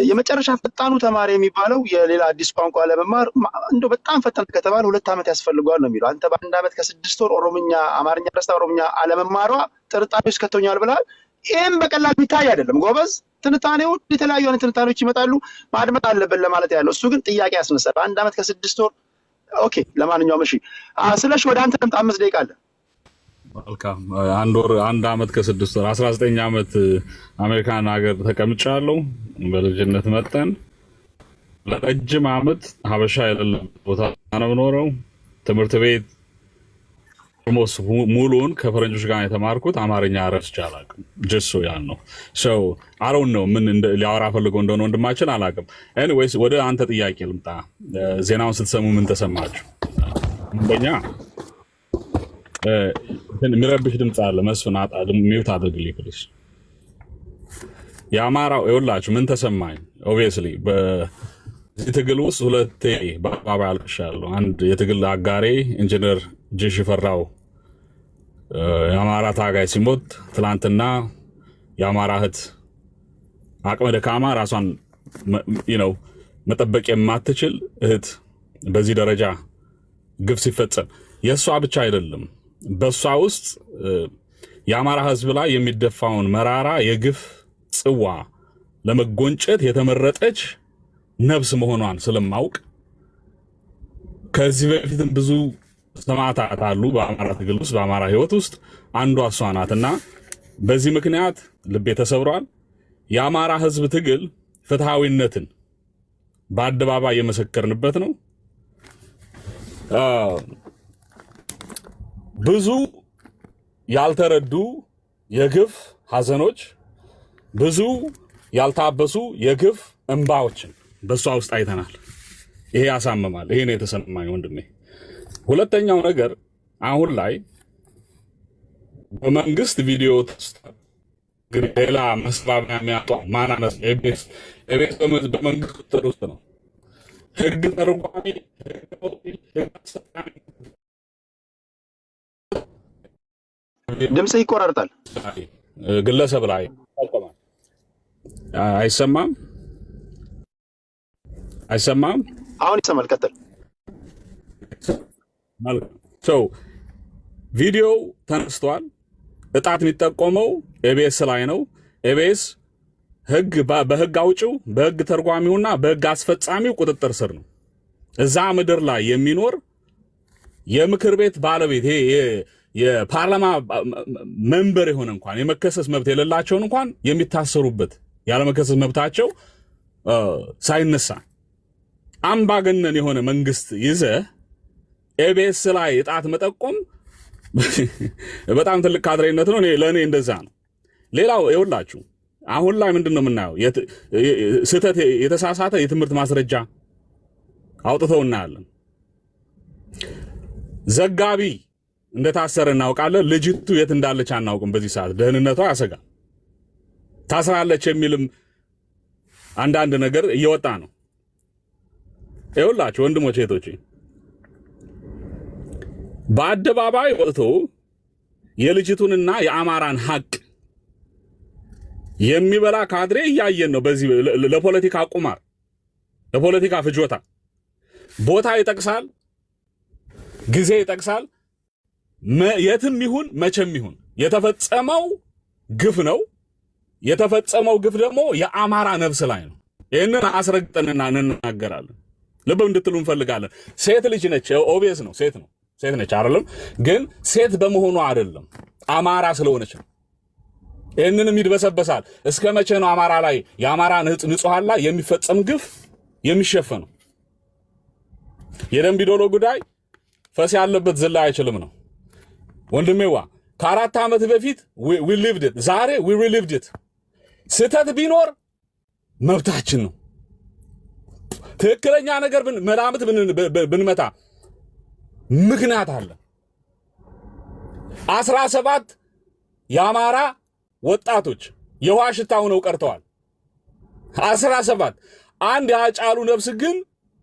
የመጨረሻ ፈጣኑ ተማሪ የሚባለው የሌላ አዲስ ቋንቋ ለመማር እንደው በጣም ፈጣን ከተባለ 2 ዓመት ያስፈልገዋል ነው የሚለው። አንተ በአንድ ዓመት ከ6 ወር አማርኛ ረስታ ኦሮምኛ አለመማሯ ጥርጣሬዎች ከተውኛል ብለሃል። ይህም በቀላል የሚታይ አይደለም ጎበዝ። ትንታኔዎች የተለያዩ አይነት ትንታኔዎች ይመጣሉ፣ ማድመጥ አለብን ለማለት ያለው እሱ ግን ጥያቄ ያስነሳል። በአንድ ዓመት ከ6 ወር ኦኬ። ለማንኛውም እሺ ስለሽ ወደ አንተ ልምጣ። 5 ደቂቃ አለ። መልካም። አንድ ዓመት ከ6 ወር 19 ዓመት አሜሪካን ሀገር ተቀምጫለሁ። በልጅነት መጠን ለረጅም ዓመት ሀበሻ የሌለበት ቦታ ነው የምኖረው። ትምህርት ቤት ኦልሞስት ሙሉውን ከፈረንጆች ጋር የተማርኩት አማርኛ ረስቼ አላውቅም። ጀሶ ያን ነው ሰው አሮን ነው ምን ሊያወራ ፈልገው እንደሆነ ወንድማችን አላውቅም። ኤኒዌይስ ወደ አንተ ጥያቄ ልምጣ። ዜናውን ስትሰሙ ምን ተሰማችሁ? በእኛ የሚረብሽ ድምፅ አለ። መስፍን ሚውት አድርግልኝ ፕሊዝ። የአማራው ይኸውላችሁ ምን ተሰማኝ? ኦብቪየስሊ በዚህ ትግል ውስጥ 2 በአባባይ አልቅሻለሁ። አንድ የትግል አጋሬ ኢንጂነር ጄሽ ፈራው የአማራ ታጋይ ሲሞት፣ ትላንትና የአማራ እህት አቅመ ደካማ ራሷን መጠበቅ የማትችል እህት በዚህ ደረጃ ግፍ ሲፈጸም የእሷ ብቻ አይደለም፣ በእሷ ውስጥ የአማራ ህዝብ ላይ የሚደፋውን መራራ የግፍ ጽዋ ለመጎንጨት የተመረጠች ነፍስ መሆኗን ስለማውቅ ከዚህ በፊትም ብዙ ሰማዕታት አሉ በአማራ ትግል ውስጥ በአማራ ህይወት ውስጥ አንዷ እሷ ናትና በዚህ ምክንያት ልቤ ተሰብሯል። የአማራ ህዝብ ትግል ፍትሃዊነትን በአደባባይ የመሰከርንበት ነው። ብዙ ያልተረዱ የግፍ ሐዘኖች፣ ብዙ ያልታበሱ የግፍ እንባዎችን በሷ ውስጥ አይተናል። ይሄ ያሳምማል። ይሄ ነው የተሰማኝ ወንድሜ። ሁለተኛው ነገር አሁን ላይ በመንግስት ቪዲዮ ውስጥ ሌላ መስባቢያ የሚያጧ ማናነስ ኤቤስ በመንግስት ቁጥጥር ውስጥ ነው። ህግ ተርጓሚ ድምጽ ይቆራርጣል። ግለሰብ ላይ አይሰማም። አሁን ይሰማል። ቀጥል። ቪዲዮው ተነስቷል። እጣት የሚጠቆመው ኤቤስ ላይ ነው። ኤቤስ በህግ አውጪው በህግ ተርጓሚውና በህግ አስፈጻሚው ቁጥጥር ስር ነው። እዛ ምድር ላይ የሚኖር የምክር ቤት ባለቤት የፓርላማ መንበር የሆነ እንኳን የመከሰስ መብት የሌላቸውን እንኳን የሚታሰሩበት ያለመከሰስ መብታቸው ሳይነሳ አምባገነን የሆነ መንግስት ይዘህ ኤቤስ ላይ እጣት መጠቆም በጣም ትልቅ ካድሬነት ነው። ለእኔ እንደዛ ነው። ሌላው ይኸውላችሁ አሁን ላይ ምንድን ነው የምናየው? ስህተት የተሳሳተ የትምህርት ማስረጃ አውጥተው እናያለን። ዘጋቢ እንደታሰረ እናውቃለን። ልጅቱ የት እንዳለች አናውቅም። በዚህ ሰዓት ደህንነቷ ያሰጋል። ታስራለች የሚልም አንዳንድ ነገር እየወጣ ነው። ይኸውላችሁ ወንድሞቼ እህቶቼ፣ በአደባባይ ወጥቶ የልጅቱንና የአማራን ሀቅ የሚበላ ካድሬ እያየን ነው። በዚህ ለፖለቲካ ቁማር፣ ለፖለቲካ ፍጆታ ቦታ ይጠቅሳል፣ ጊዜ ይጠቅሳል። የትም ይሁን መቼም ይሁን የተፈጸመው ግፍ ነው። የተፈጸመው ግፍ ደግሞ የአማራ ነፍስ ላይ ነው። ይህንን አስረግጠንና እንናገራለን። ልብ እንድትሉ እንፈልጋለን። ሴት ልጅ ነች፣ ኦብቪየስ ነው። ሴት ነች አይደለም፣ ግን ሴት በመሆኑ አይደለም፣ አማራ ስለሆነች ነው። ይህንንም ይድበሰበሳል። እስከ መቼ ነው አማራ ላይ የአማራ ንጹሃን ላይ የሚፈጸም ግፍ የሚሸፈነው? የደንቢ ዶሎ ጉዳይ ፈስ ያለበት ዝላ አይችልም ነው ወንድሜዋ። ከ4 ዓመት በፊት we lived it፣ ዛሬ we relived it። ስህተት ቢኖር መብታችን ነው። ትክክለኛ ነገር መላምት ብንመታ ምክንያት አለ። 17 የአማራ ወጣቶች የውሃ ሽታ ሆነው ቀርተዋል። 17 አንድ የሃጫሉ ነፍስ ግን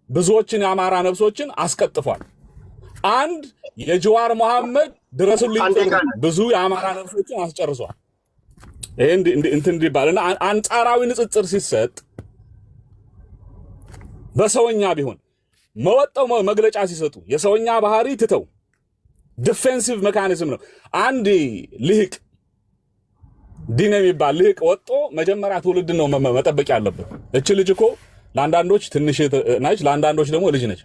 ብዙዎችን የአማራ ነፍሶችን አስቀጥፏል። አንድ የጀዋር መሐመድ ድረሱልኝ ብዙ የአማራ ነፍሶችን አስጨርሷል። ይሄ እንትን እንዲባልና አንጻራዊ ንጽጽር ሲሰጥ በሰውኛ ቢሆን መወጣው መግለጫ ሲሰጡ የሰውኛ ባህሪ ትተው ዲፌንሲቭ ሜካኒዝም ነው። አንድ ልህቅ ዲን የሚባል ልህቅ ወጦ መጀመሪያ ትውልድ ነው መጠበቅ ያለበት። እቺ ልጅ እኮ ለአንዳንዶች ትንሽ ነች፣ ለአንዳንዶች ደግሞ ልጅ ነች።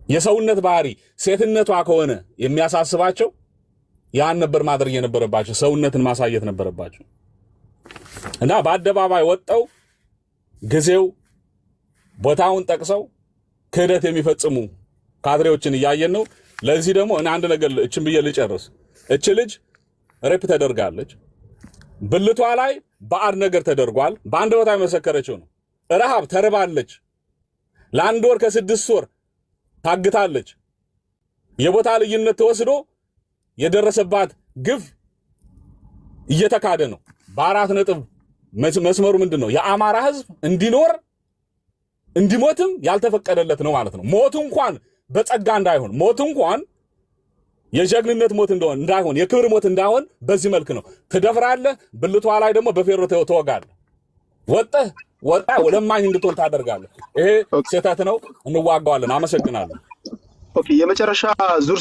የሰውነት ባህሪ ሴትነቷ ከሆነ የሚያሳስባቸው ያን ነበር ማድረግ የነበረባቸው፣ ሰውነትን ማሳየት ነበረባቸው። እና በአደባባይ ወጣው ጊዜው ቦታውን ጠቅሰው ክህደት የሚፈጽሙ ካድሬዎችን እያየን ነው። ለዚህ ደግሞ እኔ አንድ ነገር እችን ብዬ ልጨርስ። እች ልጅ ሬፕ ተደርጋለች። ብልቷ ላይ ባዕድ ነገር ተደርጓል። በአንድ ቦታ የመሰከረችው ነው። ረሃብ ተርባለች። ለ1 ወር ከ6 ወር ታግታለች። የቦታ ልዩነት ተወስዶ የደረሰባት ግፍ እየተካደ ነው። በ4 ነጥብ መስመሩ ምንድነው? የአማራ ህዝብ እንዲኖር እንዲሞትም ያልተፈቀደለት ነው ማለት ነው። ሞት እንኳን በጸጋ እንዳይሆን፣ ሞት እንኳን የጀግንነት ሞት እንዳይሆን፣ የክብር ሞት እንዳይሆን በዚህ መልክ ነው። ትደፍራለህ፣ ብልቷ ላይ ደግሞ በፌሮ ተወጋለህ። ወጣ ወለማኝ እንድትሆን ታደርጋለህ። ይሄ ስህተት ነው። እንዋጋዋለን። አመሰግናለሁ። ኦኬ፣ የመጨረሻ ዙር